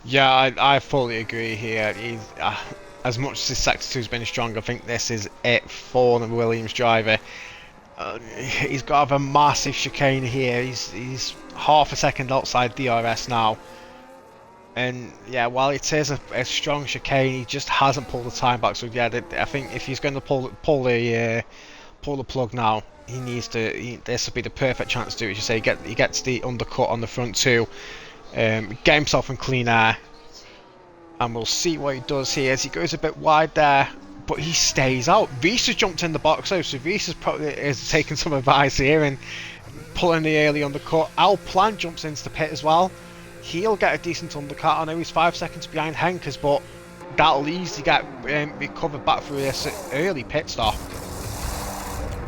Yeah, I fully agree here. As much as this sector two's been strong, I think this is it for the Williams driver. He's got to have a massive chicane here. He's half a second outside DRS now. And yeah, while it is a strong chicane, he just hasn't pulled the time back. So yeah, I think if he's going to pull the plug now, he needs to. This would be the perfect chance to do it. As you say, he gets the undercut on the front two, get himself in clean air, and we'll see what he does here as he goes a bit wide there. But he stays out. Reese has jumped in the box though, so Reese is taking some advice here and pulling the early undercut. Al Plan jumps into the pit as well. He'll get a decent undercut. I know he's 5 seconds behind Henkers, but that'll easily get recovered back through this early pit stop.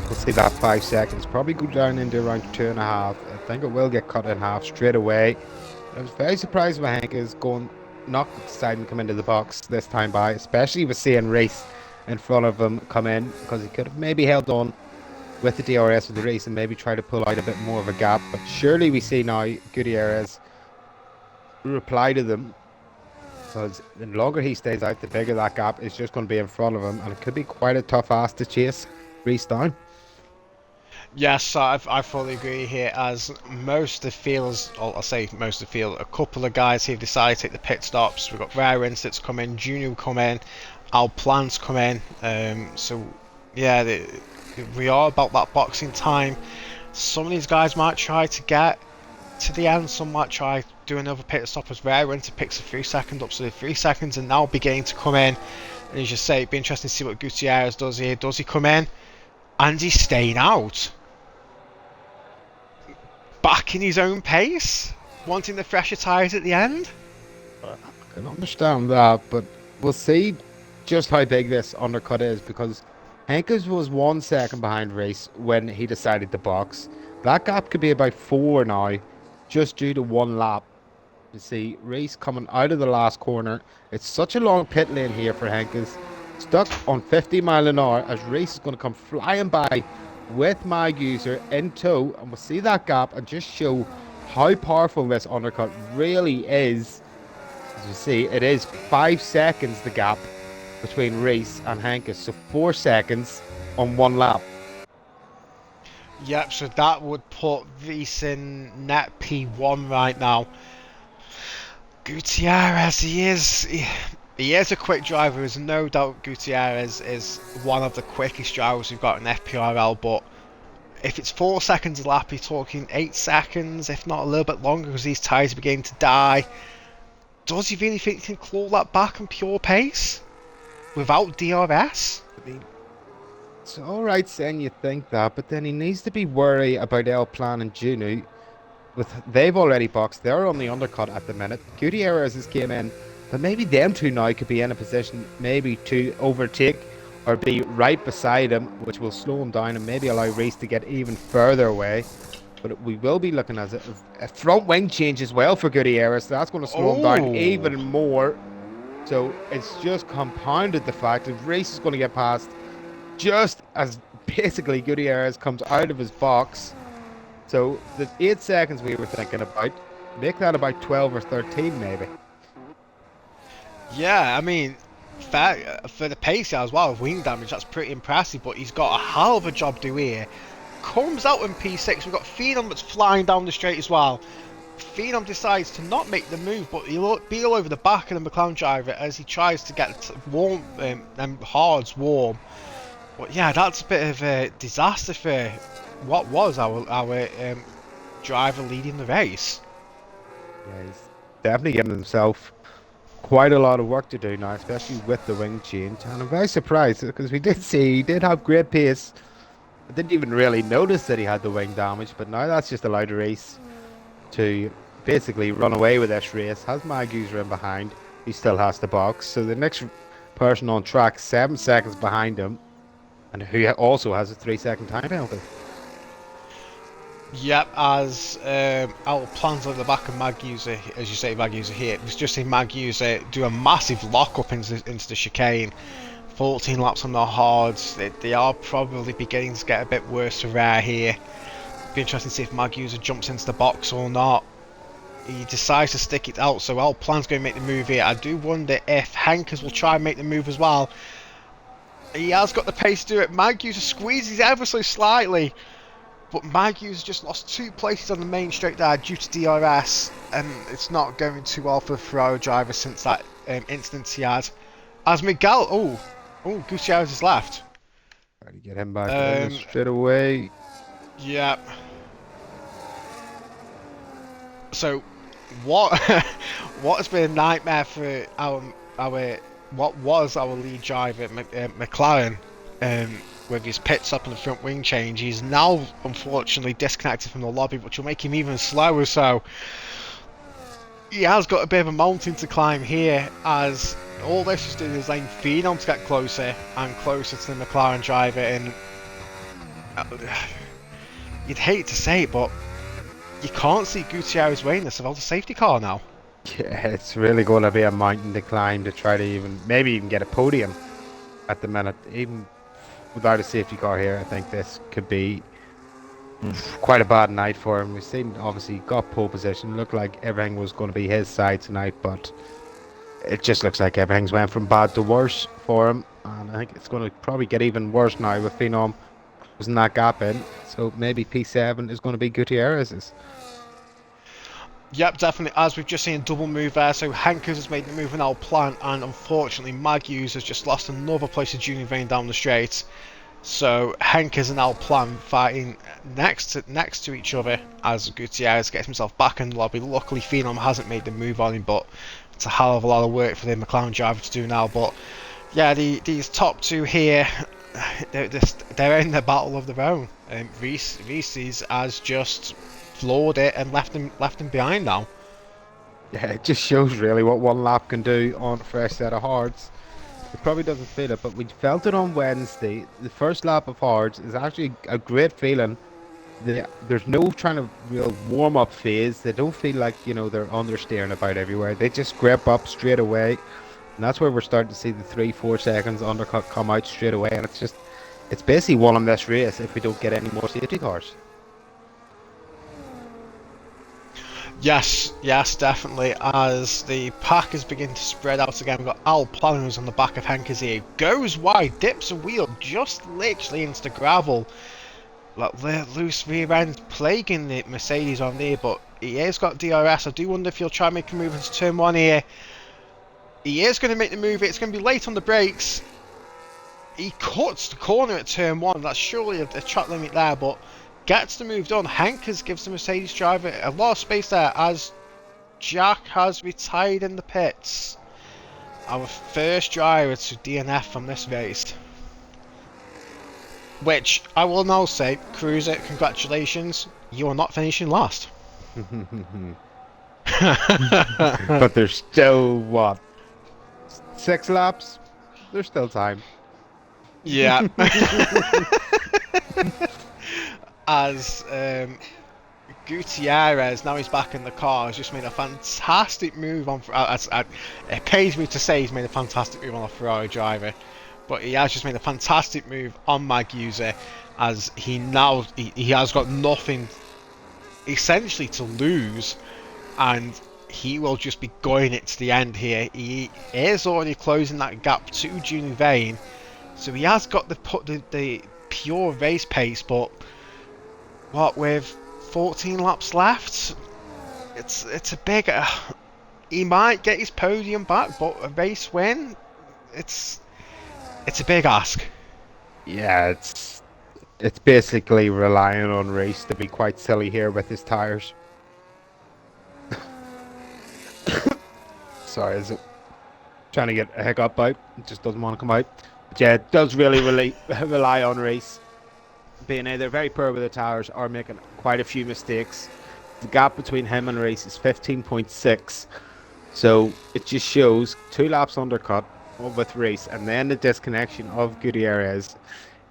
We'll see that 5 seconds probably go down into around 2.5. I think it will get cut in half straight away. I was very surprised with Hank is going not deciding to come into the box this time by, especially with seeing Reese in front of him come in, because he could have maybe held on with the DRS of the race and maybe try to pull out a bit more of a gap. But surely we see now Gutierrez reply to them, because the longer he stays out, the bigger that gap is just going to be in front of him, and it could be quite a tough ass to chase Reese down. Yes, I fully agree here. As most of the fields, I'll say most of the field, a couple of guys here decided to take the pit stops. We've got Rare Instants come in, Junior will come in, Our Plans come in. So yeah, we are about that boxing time. Some of these guys might try to get to the end. Some might try do another pit stop as Rare Instant picks a 3 second up. So the 3 seconds are now beginning to come in. And as you say, it'd be interesting to see what Gutierrez does here. Does he come in? And he's staying out. Back in his own pace, wanting the fresher tyres at the end. I can understand that, but we'll see just how big this undercut is, because Henkers was 1 second behind Reese when he decided to box. That gap could be about 4 now, just due to 1 lap. You see Reese coming out of the last corner. It's such a long pit lane here for Henkers. Stuck on 50 mile an hour as Reese is going to come flying by with my user in tow, and we'll see that gap and just show how powerful this undercut really is. As you see, it is 5 seconds the gap between Reese and Henkers, so 4 seconds on 1 lap. Yep, so that would put Reese in net P1 right now. Gutierrez, he is a quick driver. There's no doubt Gutierrez is one of the quickest drivers we've got in FPRL, but if it's 4 seconds a lap, you're talking 8 seconds, if not a little bit longer, because these tyres are beginning to die. Does he really think he can claw that back on pure pace without DRS? I mean, it's alright saying you think that, but then he needs to be worried about El Plan and Juno. They've already boxed, they're on the undercut at the minute. Gutierrez has came in, but maybe them two now could be in a position maybe to overtake or be right beside him, which will slow him down and maybe allow Reese to get even further away. But we will be looking at a front wing change as well for Gutierrez, so that's going to slow him down even more. So it's just compounded the fact that Reese is going to get past just as basically Gutierrez comes out of his box. So the 8 seconds we were thinking about, make that about 12 or 13 maybe. Yeah, I mean, for the pace as well, with wing damage, that's pretty impressive, but he's got a hell of a job to do here. Comes out in P6, we've got Phenom that's flying down the straight as well. Phenom decides to not make the move, but he'll be all over the back of the McLaren driver as he tries to get warm, them hards warm. But yeah, that's a bit of a disaster for what was our driver leading the race. Yeah, he's definitely getting himself quite a lot of work to do now, especially with the wing change. And I'm very surprised because we did see he did have great pace. I didn't even really notice that he had the wing damage, but now that's just allowed the race to basically run away with this race. Has Maguire in behind, he still has the box. So the next person on track, 7 seconds behind him, and who also has a 3 second time penalty. Yep, as our plans on the back of Mag User, as you say, Mag User here, it was just seeing Mag User do a massive lock up into the chicane. 14 laps on the hards. They are probably beginning to get a bit worse for Rare here. Be interesting to see if Mag User jumps into the box or not. He decides to stick it out, so our plan's going to make the move here. I do wonder if Hankers will try and make the move as well. He has got the pace to do it. Mag User squeezes ever so slightly. But Maguire's just lost 2 places on the main straight there due to DRS, and it's not going too well for the Ferrari driver since that incident he had. As Miguel, Gutierrez has left. Try to get him back in straight away. Yeah. So, what what has been a nightmare for our what was our lead driver McLaren? With his pit stop and the front wing change, he's now unfortunately disconnected from the lobby, which will make him even slower. So he has got a bit of a mountain to climb here, as all this is doing is letting Phenom to get closer and closer to the McLaren driver. And you'd hate to say it, but you can't see Gutierrez winning this without a safety car now. Yeah, it's really going to be a mountain to climb to try to maybe even get a podium at the minute. Even without a safety car here, I think this could be quite a bad night for him. We've seen, obviously, got pole position. Looked like everything was going to be his side tonight, but it just looks like everything's went from bad to worse for him. And I think it's going to probably get even worse now with Phenom closing that gap in. So maybe P7 is going to be Gutierrez's. Yep, definitely. As we've just seen a double move there, so Hankers has made the move in our plan, and unfortunately Maguire has just lost another place to Junior Vane down the straight. So Hankers and our plan fighting next to each other as Gutierrez gets himself back in the lobby. Luckily Phenom hasn't made the move on him, but it's a hell of a lot of work for the McLaren driver to do now. But yeah, these top two here, they're in the battle of their own. Reese's has just floored it and left him behind now. Yeah, it just shows really what one lap can do on a fresh set of hards. It probably doesn't feel it, but we felt it on Wednesday. The first lap of hards is actually a great feeling. There's no trying to real warm up phase. They don't feel like they're understeering about everywhere. They just grip up straight away, and that's where we're starting to see the 3-4 seconds undercut come out straight away. And it's basically won on this race if we don't get any more safety cars. Yes, definitely. As the pack is beginning to spread out again, we've got Al Planners on the back of Hankers here. Goes wide, dips a wheel just literally into the gravel. Like loose rear end plaguing the Mercedes on there, but he has got DRS. I do wonder if he'll try and make a move into turn 1 here. He is going to make the move. It's going to be late on the brakes. He cuts the corner at turn 1. That's surely a track limit there, but gets the move done. Hankers gives the Mercedes driver a lot of space there as Jack has retired in the pits. Our first driver to DNF from this race. Which I will now say, Cruiser, congratulations, you are not finishing last. But there's still, what, 6 laps? There's still time. Yeah. As Gutierrez, now he's back in the car, has just made a fantastic move on. It pays me to say he's made a fantastic move on a Ferrari driver, but he has just made a fantastic move on Maguire, as he has got nothing essentially to lose, and he will just be going it to the end here. He is already closing that gap to Junior Vane, so he has got the pure race pace, but what with 14 laps left, it's a big. He might get his podium back, but a race win, it's a big ask. Yeah, it's basically relying on Reese to be quite silly here with his tires. Sorry, trying to get a hiccup out. It just doesn't want to come out. But yeah, it does really rely on Reese being either very poor with the tires or making quite a few mistakes. The gap between him and Reese is 15.6. So it just shows 2 laps undercut with Reese and then the disconnection of Gutierrez.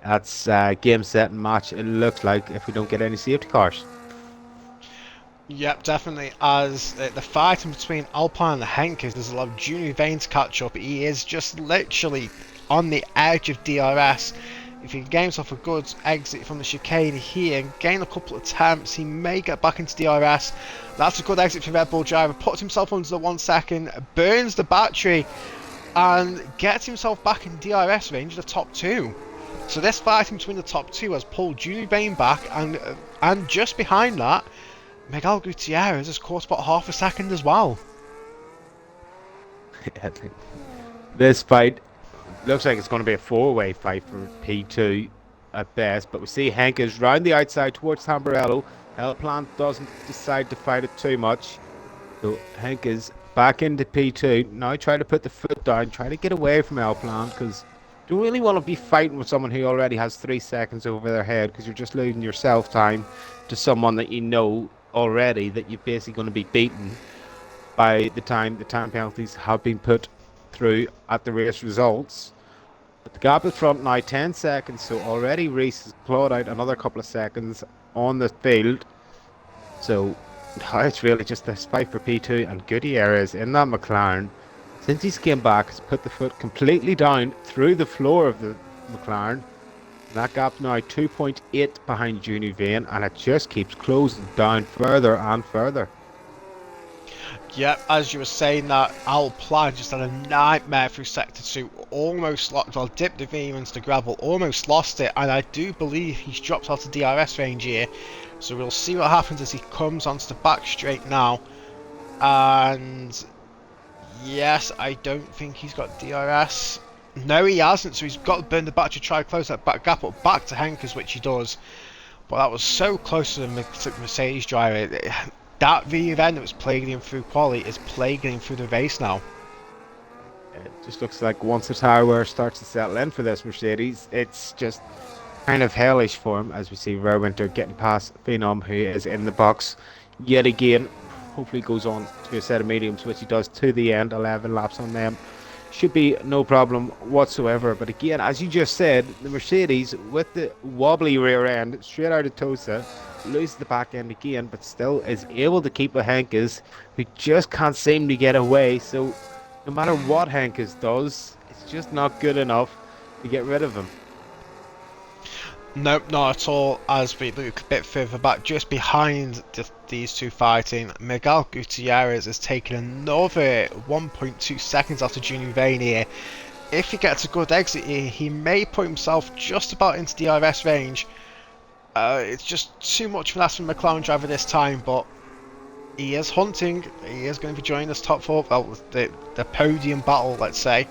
That's game, set, and match. It looks like if we don't get any safety cars. Yep, definitely. As the fight in between Alpine and Henkes, there's a lot of Junior Vane to catch up. He is just literally on the edge of DRS. If he can gain himself a good exit from the chicane here and gain a couple of attempts, he may get back into DRS. That's a good exit for Red Bull driver. Puts himself under the 1 second, burns the battery, and gets himself back in DRS range of the top 2. So this fight in between the top 2 has pulled Junior Vane back, and just behind that, Miguel Gutierrez has caught about half a second as well. This fight looks like it's going to be a 4-way fight for P2 at best, but we see Henk is round the outside towards Tamburello. Elplant doesn't decide to fight it too much. So Henk is back into P2. Now try to put the foot down, try to get away from Elplant because you don't really want to be fighting with someone who already has 3 seconds over their head because you're just losing yourself time to someone that you know already that you're basically going to be beaten by the time the time penalties have been put through at the race results. But the gap is front now 10 seconds, so already Reese has clawed out another couple of seconds on the field. So now it's really just this fight for P2, and Gutierrez in that McLaren, since he's came back, has put the foot completely down through the floor of the McLaren. That gap now 2.8 behind Junior Vane, and it just keeps closing down further and further. Yep, as you were saying that, Alpine just had a nightmare through Sector 2, almost lost, well, dipped the V into the gravel, almost lost it, and I do believe he's dropped out of DRS range here, so we'll see what happens as he comes onto the back straight now, and yes, I don't think he's got DRS. No, he hasn't, so he's got to burn the battery to try to close that back gap up back to Henkers, which he does, but that was so close to the Mercedes driver. That VUN that was plaguing him through quali is plaguing him through the race now. It just looks like once the tire wear starts to settle in for this Mercedes, it's just kind of hellish for him, as we see Verwinter getting past Phenom, who is in the box yet again. Hopefully goes on to a set of mediums, which he does to the end, 11 laps on them. Should be no problem whatsoever. But again, as you just said, the Mercedes with the wobbly rear end straight out of Tosa loses the back end again, but still is able to keep a Henkes who just can't seem to get away. So no matter what Henkes does, it's just not good enough to get rid of him. Nope, not at all. As we look a bit further back, just behind these two fighting, Miguel Gutierrez has taken another 1.2 seconds after Junior Vane here. If he gets a good exit here, he may put himself just about into DRS range. It's just too much for that McLaren driver this time, but he is hunting. He is going to be joining this top 4, well, the podium battle, let's say.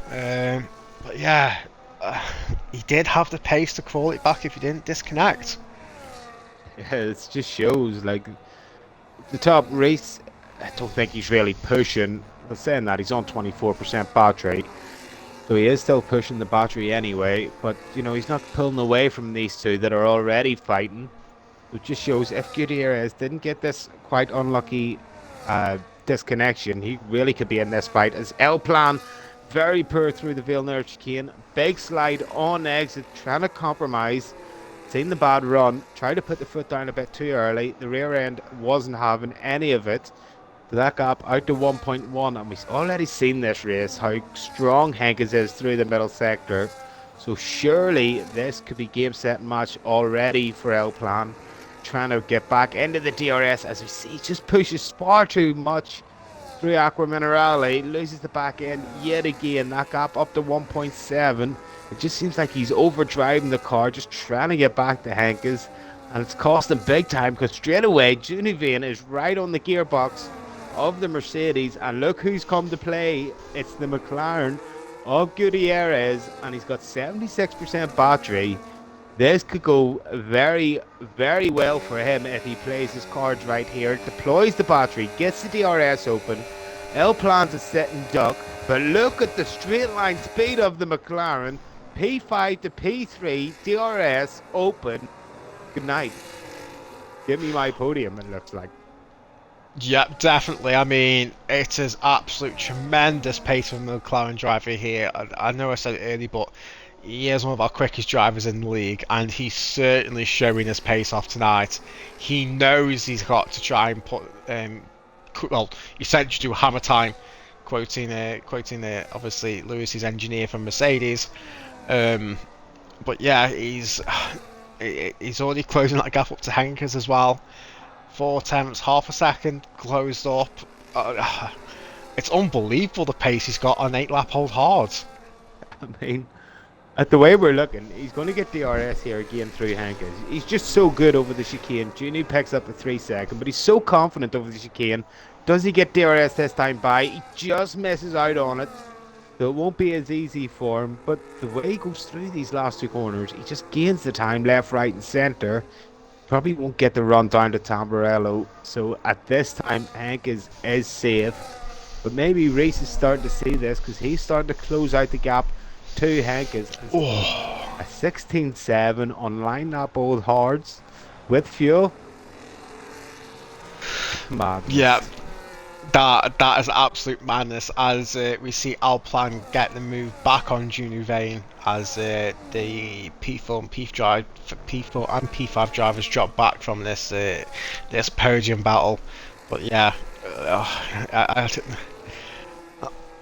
But yeah. He did have the pace to crawl it back if he didn't disconnect. Yeah, it just shows like the top race. I don't think he's really pushing. But saying that, he's on 24% battery, so he is still pushing the battery anyway. But you know, he's not pulling away from these two that are already fighting. It just shows if Gutierrez didn't get this quite unlucky disconnection, he really could be in this fight. As El Plan very poor through the Villeneuve chicane, big slide on exit, trying to compromise, seen the bad run, tried to put the foot down a bit too early, the rear end wasn't having any of it, so that gap out to 1.1, and we've already seen this race, how strong Henkes is through the middle sector, so surely this could be game, set and match already for El Plan, trying to get back into the DRS, as we see, he just pushes far too much through Aqua Minerale, loses the back end yet again, that gap up to 1.7. It just seems like he's overdriving the car, just trying to get back to Henkes, and it's cost him big time because straight away Junior Vane is right on the gearbox of the Mercedes, and look who's come to play. It's the McLaren of Gutierrez, and he's got 76% battery. This could go very, very well for him if he plays his cards right here. Deploys the battery, gets the DRS open, L plans a sitting duck, but look at the straight line speed of the McLaren. P5 to P3, DRS open. Good night. Give me my podium, it looks like. Yep, definitely. I mean, it is absolute tremendous pace from the McLaren driver here. I know I said it earlier, but he is one of our quickest drivers in the league, and he's certainly showing his pace off tonight. He knows he's got to try and put, well, essentially do hammer time, quoting obviously Lewis's engineer from Mercedes. Um, but yeah, he's already closing that gap up to Henkers as well. 4 tenths, half a second closed up. It's unbelievable the pace he's got on 8 lap old hard. I mean, at the way we're looking, he's going to get DRS here again through Hankers. He's just so good over the chicane. Juni picks up a 3 second, but he's so confident over the chicane. Does he get DRS this time by? He just misses out on it. So it won't be as easy for him. But the way he goes through these last 2 corners, he just gains the time left, right, and centre. Probably won't get the run down to Tamburello. So at this time, Hank is safe. But maybe Reese is starting to see this because he's starting to close out the gap to Hankins. Oh, A 16.7 on line lap old hards with fuel. Madness. yeah, that is absolute madness. As we see Alpine get the move back on Junu Vane as the P4 and P4 and P5 drivers drop back from this podium battle. But yeah,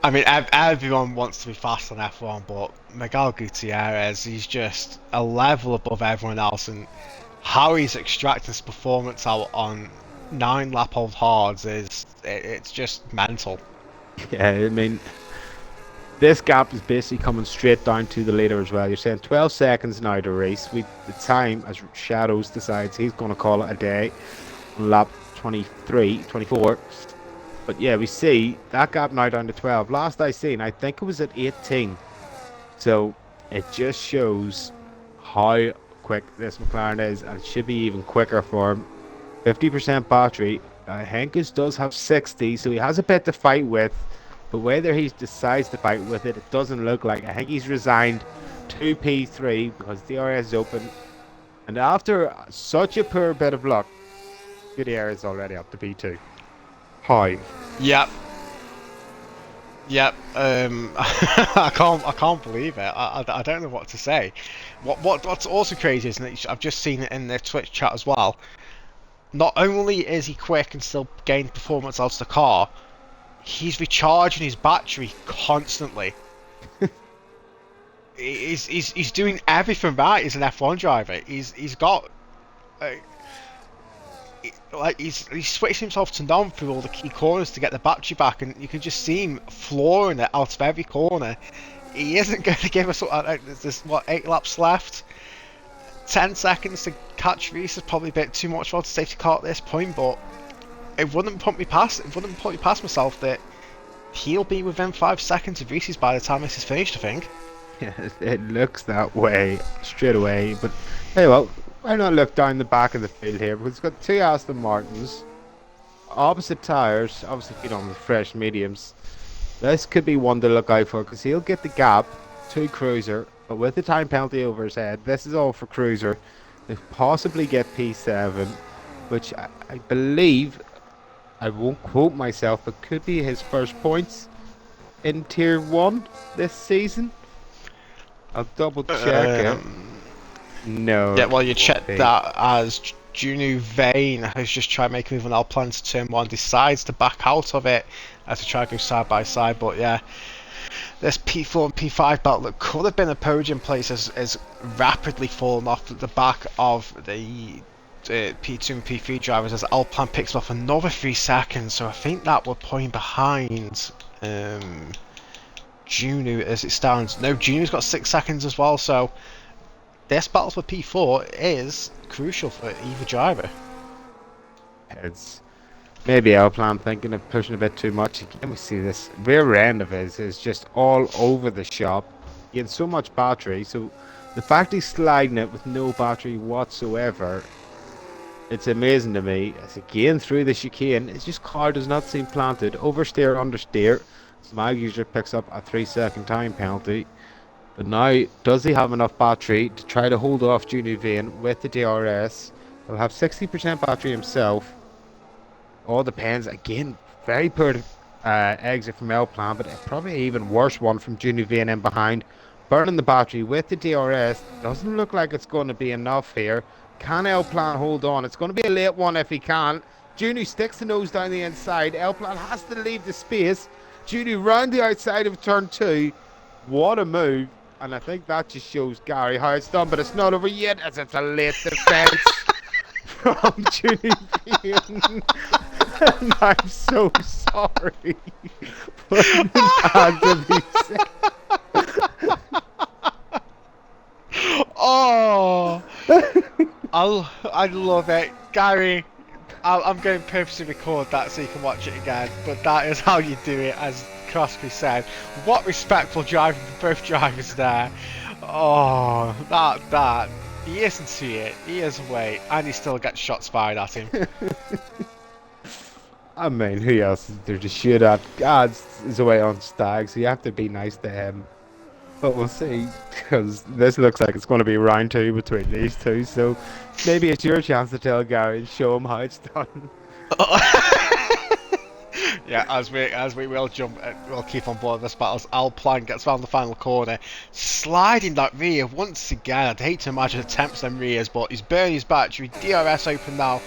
I mean, everyone wants to be fast on F1, but Miguel Gutierrez, he's just a level above everyone else, and how he's extracting his performance out on 9 lap old hards it's just mental. Yeah, I mean, this gap is basically coming straight down to the leader as well. You're saying 12 seconds now to race. The time, as Shadows decides he's going to call it a day, on lap 23, 24. But yeah, we see that gap now down to 12. Last I seen, I think it was at 18. So it just shows how quick this McLaren is, and it should be even quicker for him. 50% battery. Henkes does have 60, so he has a bit to fight with. But whether he decides to fight with it, it doesn't look like. I think he's resigned to P3 because DRS is open. And after such a poor bit of luck, Gutierrez is already up to P2. How? Yep. Yep. I can't believe it. I don't know what to say. What's also crazy is that I've just seen it in the Twitch chat as well. Not only is he quick and still gaining performance out of the car, he's recharging his battery constantly. He's doing everything right as an F1 driver. He's got like he's switched himself to non through all the key corners to get the battery back, and you can just see him flooring it out of every corner. He isn't going to give us there's 8 laps left. 10 seconds to catch Reese is probably a bit too much for the safety car at this point, but it wouldn't put me past myself that he'll be within 5 seconds of Reese's by the time this is finished, I think. Yeah, it looks that way straight away. But hey, well, why not look down the back of the field here? Because it's got 2 Aston Martins, opposite tyres, obviously feed on the fresh mediums. This could be one to look out for because he'll get the gap to Cruiser, but with the time penalty over his head, this is all for Cruiser. They possibly get P7, which I believe, I won't quote myself, but could be his first points in Tier 1 this season. I'll double check it. No. Yeah, well, you check that as Junu Vane has just tried to make a move on Alpine to turn 1, decides to back out of it as to try to go side by side, but yeah. This P4 and P5 battle that could have been a podium place has rapidly fallen off the back of the P2 and P3 drivers as Alpine picks off another 3 seconds, so I think that we're pulling behind Junu as it stands. No, Junu's got 6 seconds as well, so this battle for P4 is crucial for either driver. It's maybe Alpine thinking of pushing a bit too much. Again, we see this rear end of his is just all over the shop. He had so much battery, so the fact he's sliding it with no battery whatsoever, It's amazing to me. As again through the chicane, it's just car does not seem planted. Oversteer, understeer. So my user picks up a 3 second time penalty. But now, does he have enough battery to try to hold off Junior Vane with the DRS? He'll have 60% battery himself. All depends. Again, very poor exit from L plan, but probably even worse one from Junior Vane in behind. Burning the battery with the DRS. Doesn't look like it's going to be enough here. Can L plan hold on? It's going to be a late one if he can. Junior sticks the nose down the inside. L plan has to leave the space. Junior round the outside of turn two. What a move. And I think that just shows Gary how it's done, but it's not over yet as it's a late defense from Junior Vane. And I'm so sorry. But it had to be said. Oh, I love it, Gary. I'm going to purposely record that so you can watch it again. But that is how you do it, as Crosby said. What respectful driving for both drivers there. Oh, that he isn't see it. He is away, and he still gets shots fired at him. I mean, who else is there to shoot at? God is away on Stag, so you have to be nice to him. But we'll see, because this looks like it's going to be round two between these two. So maybe it's your chance to tell Gary and show him how it's done. Yeah, as we will jump, we'll keep on board this battle as Alpine gets round the final corner, sliding that rear once again. I'd hate to imagine attempts them rears, but he's burning his battery. DRS open now.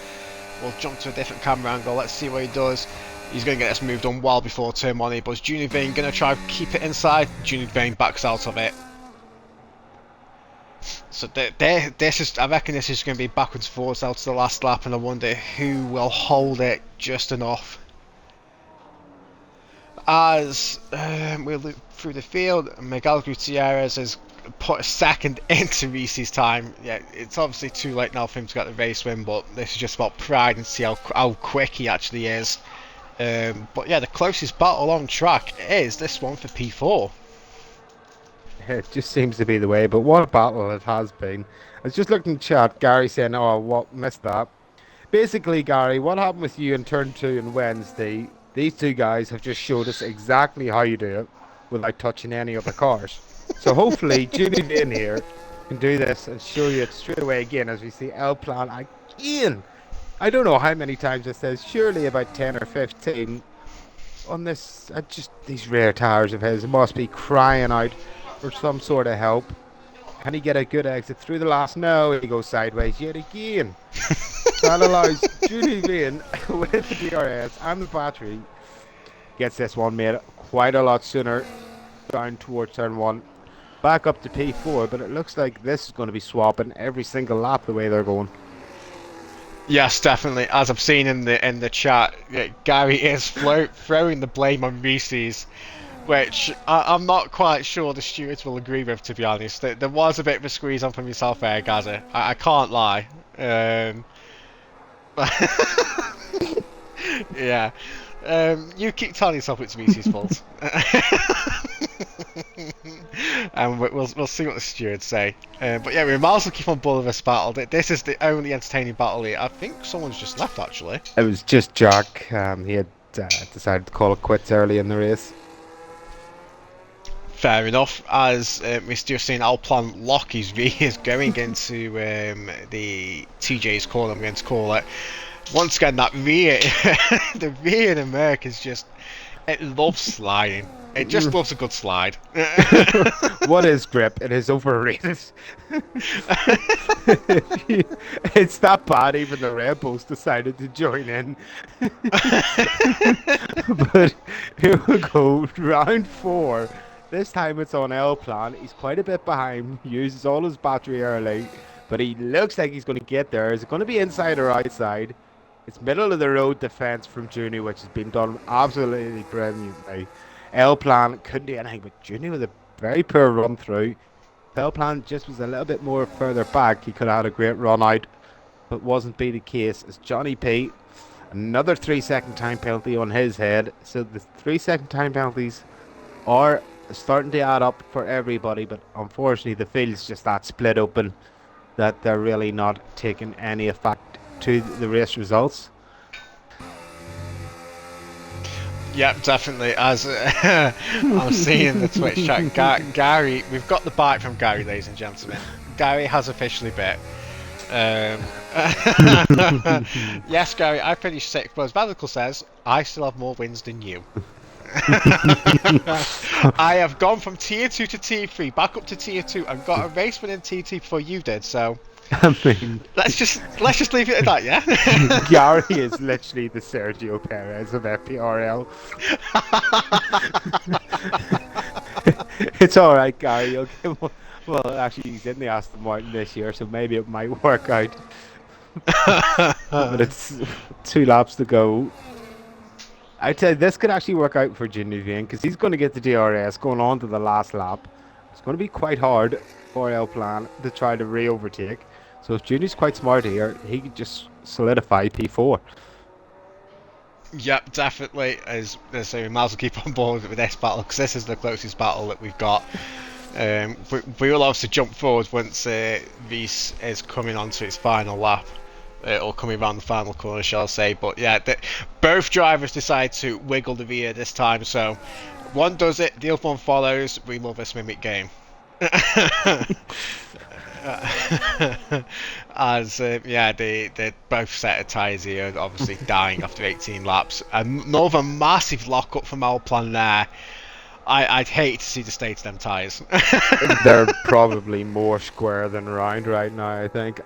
We'll jump to a different camera angle. Let's see what he does. He's going to get this move done well before turn one. But Junior Vane going to try and keep it inside. Junior Vane backs out of it. So this is, I reckon this is going to be backwards and forwards out to the last lap, and I wonder who will hold it just enough. As we look through the field, Miguel Gutierrez has put a second into Reese's time. Yeah, it's obviously too late now for him to get the race win, but this is just about pride and see how quick he actually is. But yeah, the closest battle on track is this one for P4. It just seems to be the way, but what a battle it has been. I was just looking in chat, Gary saying, oh, what, missed that. Basically, Gary, what happened with you in turn two on Wednesday? These two guys have just showed us exactly how you do it without touching any other cars. So hopefully, Judy Vane here can do this and show you it straight away again as we see L Plan again. I don't know how many times it says, surely about 10 or 15 on this. Just these rare tires of his must be crying out for some sort of help. Can he get a good exit through the last? No, he goes sideways yet again. That allows Judy Vane with the DRS and the battery gets this one made quite a lot sooner down towards turn one. Back up to P4, but it looks like this is going to be swapping every single lap the way they're going. Yes, definitely. As I've seen in the chat, Gary is throwing the blame on Reese's, which I'm not quite sure the stewards will agree with, to be honest. There was a bit of a squeeze on from yourself there, Gaza. I can't lie. Yeah. You keep telling yourself it's Reese's fault. And we'll see what the stewards say. But yeah, we might as well keep on board with this battle. This is the only entertaining battle here. I think someone's just left, actually. It was just Jack. He had decided to call it quits early in the race. Fair enough. As we're still seeing Alplan lock his rears going into the TJ's corner, I'm going to call it. Once again, that rear, the rear in America is just, it loves sliding. It just loves a good slide. What is grip? It is overrated. It's that bad, even the Red Bulls decided to join in. But here we go, round four. This time it's on L plan. He's quite a bit behind, uses all his battery early, but he looks like he's going to get there. Is it going to be inside or outside? It's middle of the road defense from Junior, which has been done absolutely brilliantly. L plan couldn't do anything, but Junior with a very poor run through. L plan just was a little bit more further back. He could have had a great run out, but wasn't be the case. As Johnny P, another 3 second time penalty on his head. So the 3 second time penalties are starting to add up for everybody, but unfortunately the field's just that split open that they're really not taking any effect to the race results. Yep, definitely. As I'm seeing the Twitch chat, Gary, we've got the bite from Gary, ladies and gentlemen. Gary has officially bit. Um, yes, Gary, I finished sixth, but as Valical says, I still have more wins than you. I have gone from tier 2 to tier 3, back up to tier 2, and got a race win in tier 2 before you did, so I mean, let's just leave it at that, yeah? Gary is literally the Sergio Perez of FPRL. It's all right, Gary. You'll get one. Well, actually, he's in the Aston Martin this year, so maybe it might work out. But it's 2 laps to go. I'd say this could actually work out for Genevieve because he's going to get the DRS going on to the last lap. It's going to be quite hard for El Plan to try to re-overtake. So if Junie's quite smart here, he could just solidify P4. Yep, definitely. As we might as well keep on board with this battle because this is the closest battle that we've got. We will obviously jump forward once Reese is coming onto its final lap. Or coming around the final corner, shall I say. But yeah, both drivers decide to wiggle the rear this time. So one does it, the other one follows. We love this mimic game. As yeah, they both set of tyres here, obviously dying after 18 laps. Another massive lock up from Alplan there. I'd hate to see the state of them tyres. They're probably more square than round right now, I think.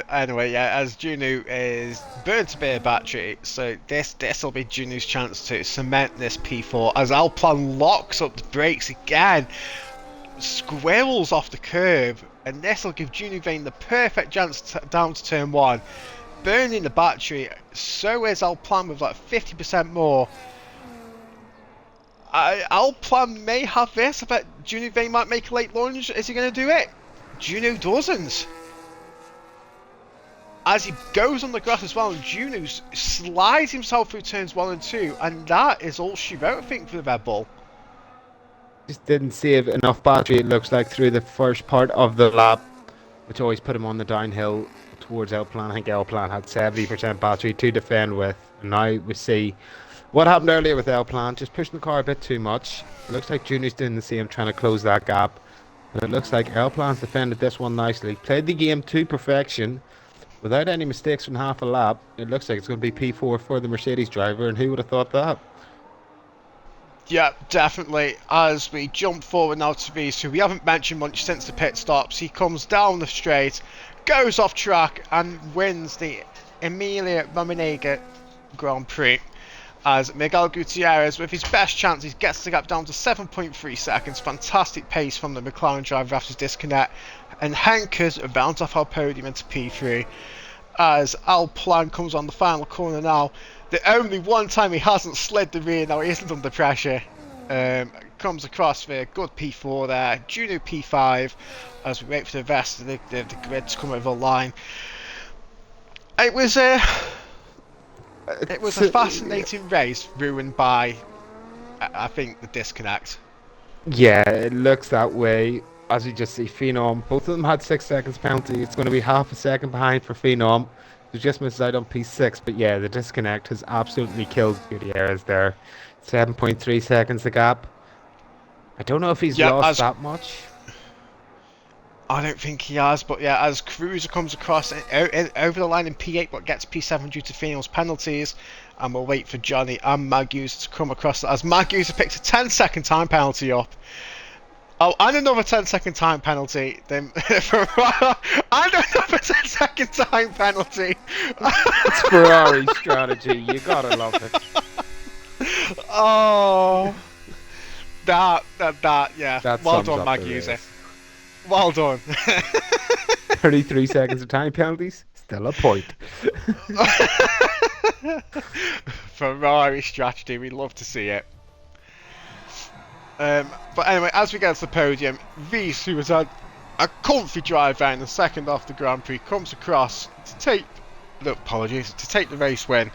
Anyway, yeah, as Juno is burnt to bare battery, so this will be Juno's chance to cement this P4 as Alplan locks up the brakes again, squirrels off the curb, and this will give Juno Vane the perfect chance down to turn 1. Burning the battery, so is Alplan with like 50% more. Alplan may have this. I bet Juno Vane might make a late lunge. Is he going to do it? Juno doesn't. As he goes on the grass as well, and Juno slides himself through turns 1 and 2, and that is all she wrote, I think, for the Red Bull. Just didn't save enough battery, it looks like, through the first part of the lap, which always put him on the downhill towards Elplan. I think Elplan had 70% battery to defend with. And now we see what happened earlier with Elplan, just pushing the car a bit too much. It looks like Junior's doing the same, trying to close that gap. But it looks like Elplan's defended this one nicely. Played the game to perfection without any mistakes from half a lap. It looks like it's going to be P4 for the Mercedes driver, and who would have thought that? Yeah, definitely. As we jump forward now to Reese, who we haven't mentioned much since the pit stops, he comes down the straight, goes off track, and wins the Emilia Romagna Grand Prix. As Miguel Gutierrez, with his best chances, gets the gap down to 7.3 seconds. Fantastic pace from the McLaren driver after his disconnect, and Henkers rounds off our podium into P3. As Alplan comes on the final corner now, the only one time he hasn't slid the rear now, he isn't under pressure. Comes across for a good P4 there, Juno P5, as we wait for the rest of the grid to come over the line. It was a fascinating race, ruined by, I think, the disconnect. Yeah, it looks that way. As you just see, Phenom, both of them had 6 seconds penalty. It's going to be half a second behind for Phenom, who just missed out on P6. But yeah, the disconnect has absolutely killed Gutierrez there. 7.3 seconds the gap. I don't know if he's lost that much. I don't think he has, but yeah, as Cruiser comes across over the line in P8, but gets P7 due to Phenom's penalties, and we'll wait for Johnny and Magus to come across as Magus picks a 10-second time penalty up. Oh, and another 10-second time penalty. Then and another 10-second time penalty. It's Ferrari strategy. You gotta love it. Oh, that yeah. That well done, Magus. Well done. 33 seconds of time penalties. Still a point. Ferrari strategy. We love to see it. But anyway, as we get to the podium, Reese, who has had a comfy drive down the second off the Grand Prix, comes across to take the race win.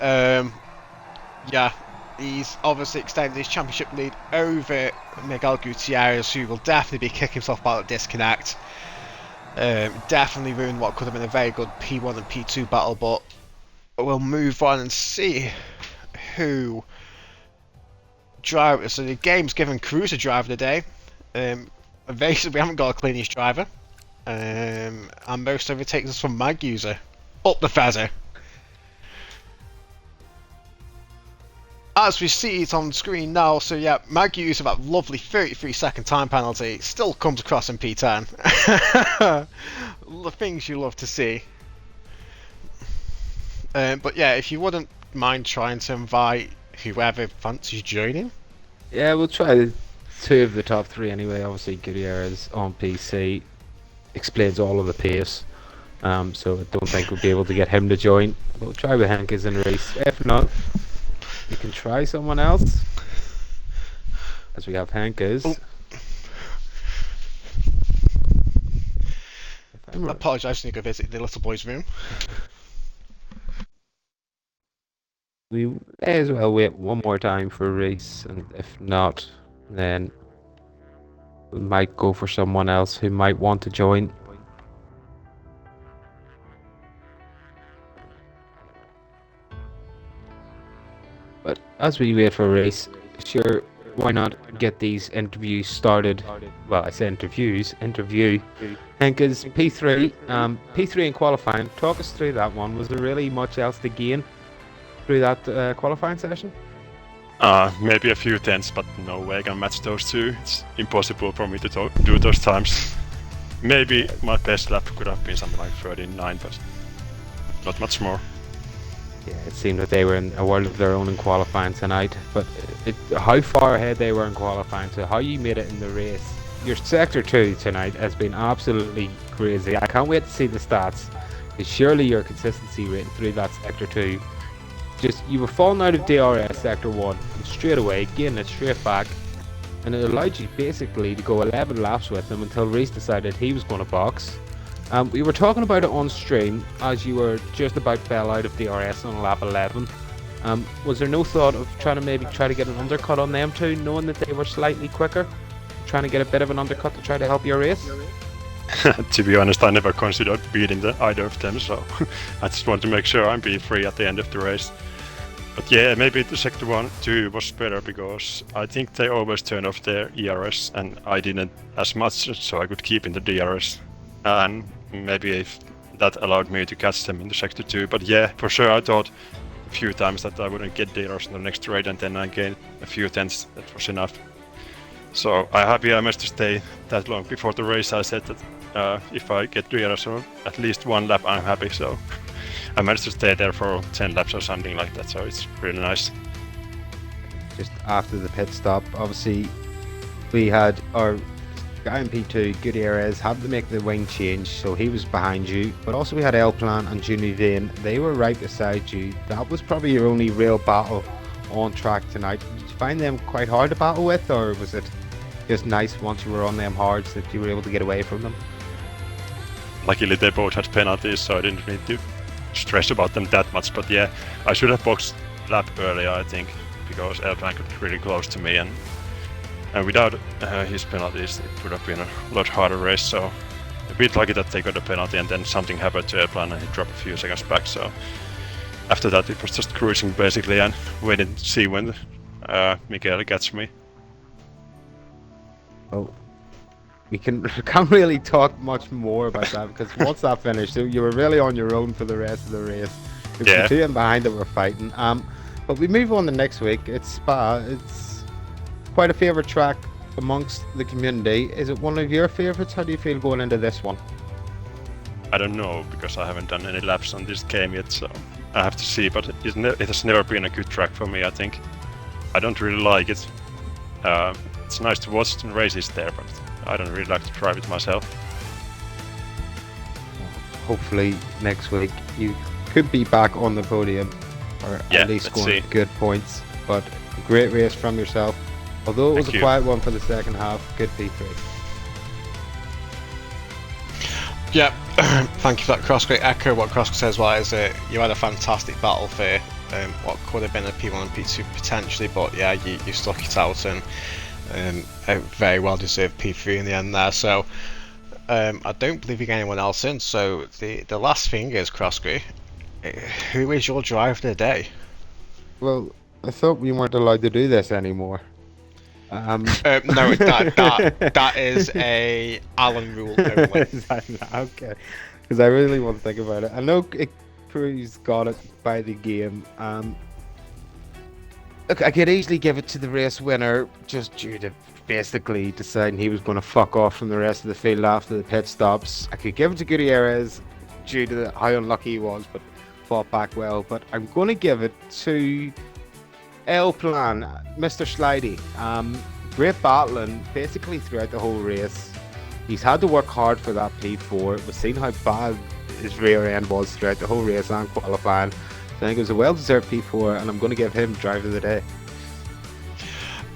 Yeah, he's obviously extended his championship lead over Miguel Gutierrez, who will definitely be kicking himself about the disconnect. Definitely ruined what could have been a very good P1 and P2 battle, but we'll move on and see who driver. So the game's given Cruz a driver today. Basically, we haven't got a cleanest driver, and most of it takes us from Mag User up the feather. As we see it on screen now, so yeah, Mag User, that lovely 33-second time penalty, still comes across in P10. The things you love to see. But yeah, if you wouldn't mind trying to invite whoever fancies joining. Yeah, we'll try 2 of the top 3 anyway. Obviously, Gutierrez on PC explains all of the pace, so I don't think we'll be able to get him to join. We'll try with Henkes and Reese. If not, we can try someone else. As we have Henkes. Oh. I apologise, I need to go visit the little boy's room. We may as well wait one more time for Reese, and if not, then we might go for someone else who might want to join. But as we wait for Reese, sure, why not get these interviews started? Well, I say interview. Henkes, P3, P3 in qualifying. Talk us through that one. Was there really much else to gain through that qualifying session? Maybe a few tenths, but no way I can match those 2. It's impossible for me to do those times. Maybe my best lap could have been something like 39, but not much more. Yeah, it seemed that they were in a world of their own in qualifying tonight, but how far ahead they were in qualifying to how you made it in the race. Your Sector 2 tonight has been absolutely crazy. I can't wait to see the stats, because surely your consistency rating through that Sector 2, you were falling out of DRS Sector 1 and straight away, getting it straight back, and it allowed you basically to go 11 laps with them until Reese decided he was going to box. We were talking about it on stream as you were just about fell out of DRS on lap 11. Was there no thought of trying to get an undercut on them too, knowing that they were slightly quicker? Trying to get a bit of an undercut to try to help your race? To be honest, I never considered beating either of them, so I just want to make sure I'm being free at the end of the race. But yeah, maybe the Sector 1 2 was better because I think they always turn off their ERS and I didn't as much, so I could keep in the DRS. And maybe if that allowed me to catch them in the Sector 2. But yeah, for sure I thought a few times that I wouldn't get DRS in the next raid, and then I gained a few tenths. That was enough. So I'm happy I managed to stay that long. Before the race I said that if I get DRS on at least 1 lap I'm happy, so I managed to stay there for 10 laps or something like that, so it's really nice. Just after the pit stop, obviously we had our guy in P2, Gutierrez, had to make the wing change, so he was behind you, but also we had El Plan and Juni Vane, they were right beside you. That was probably your only real battle on track tonight. Did you find them quite hard to battle with, or was it just nice once you were on them hards that you were able to get away from them? Luckily they both had penalties, so I didn't need to stress about them that much, but yeah, I should have boxed lap earlier, I think, because Elplan got really close to me, and without his penalties it would have been a lot harder race, so a bit lucky that they got a penalty and then something happened to Elplan and he dropped a few seconds back, so after that it was just cruising basically and waiting to see when Miguel gets me. Oh, we can't really talk much more about that because once that finished, you were really on your own for the rest of the race. It was the 2 in behind that were fighting. But we move on to next week. It's Spa. It's quite a favourite track amongst the community. Is it one of your favourites? How do you feel going into this one? I don't know, because I haven't done any laps on this game yet, so I have to see, but it has never been a good track for me, I think. I don't really like it. It's nice to watch the races there, but I don't really like to drive it myself. Hopefully next week you could be back on the podium, or at least scoring good points. But a great race from yourself. Although it was a quiet one for the second half, good P3. Yeah, thank you for that, Crossgate. Echo what Crossgate says, well, is you had a fantastic battle for what could have been a P1 and P2 potentially, but yeah, you stuck it out and a very well deserved P3 in the end there. So I don't believe you get anyone else in. So the last thing is, Crossgree, who is your driver of the day? Well, I thought we weren't allowed to do this anymore. No, that is a Allen rule only. Okay? Because I really want to think about it. I know Cruz got it by the game. Look, I could easily give it to the race winner just due to basically deciding he was going to fuck off from the rest of the field after the pit stops. I could give it to Gutierrez due to how unlucky he was, but fought back well. But I'm going to give it to El Plan, Mr. Slidey. Great battling basically throughout the whole race. He's had to work hard for that P4. We've seen how bad his rear end was throughout the whole race and qualifying. So I think it was a well-deserved P4, and I'm going to give him driver of the day.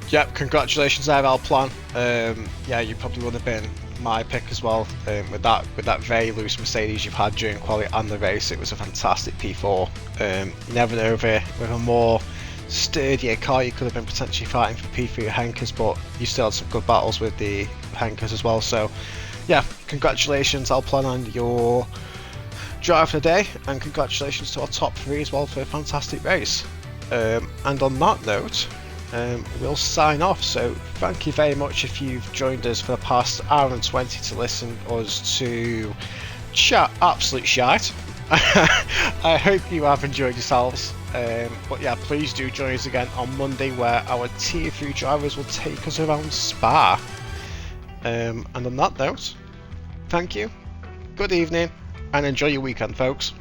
Yep, congratulations there, El Plan. Yeah, you probably would have been my pick as well. With that very loose Mercedes you've had during quality and the race, it was a fantastic P4. You never know with a more sturdier car you could have been potentially fighting for P3 Henkers, but you still had some good battles with the Henkers as well. So yeah, congratulations El Plan on your drive of the day, and congratulations to our top 3 as well for a fantastic race. And on that note, we'll sign off. So thank you very much if you've joined us for the past hour and 20 to listen us to chat absolute shite. I hope you have enjoyed yourselves. But yeah, please do join us again on Monday, where our Tier 3 drivers will take us around Spa. And on that note, thank you, good evening, and enjoy your weekend, folks.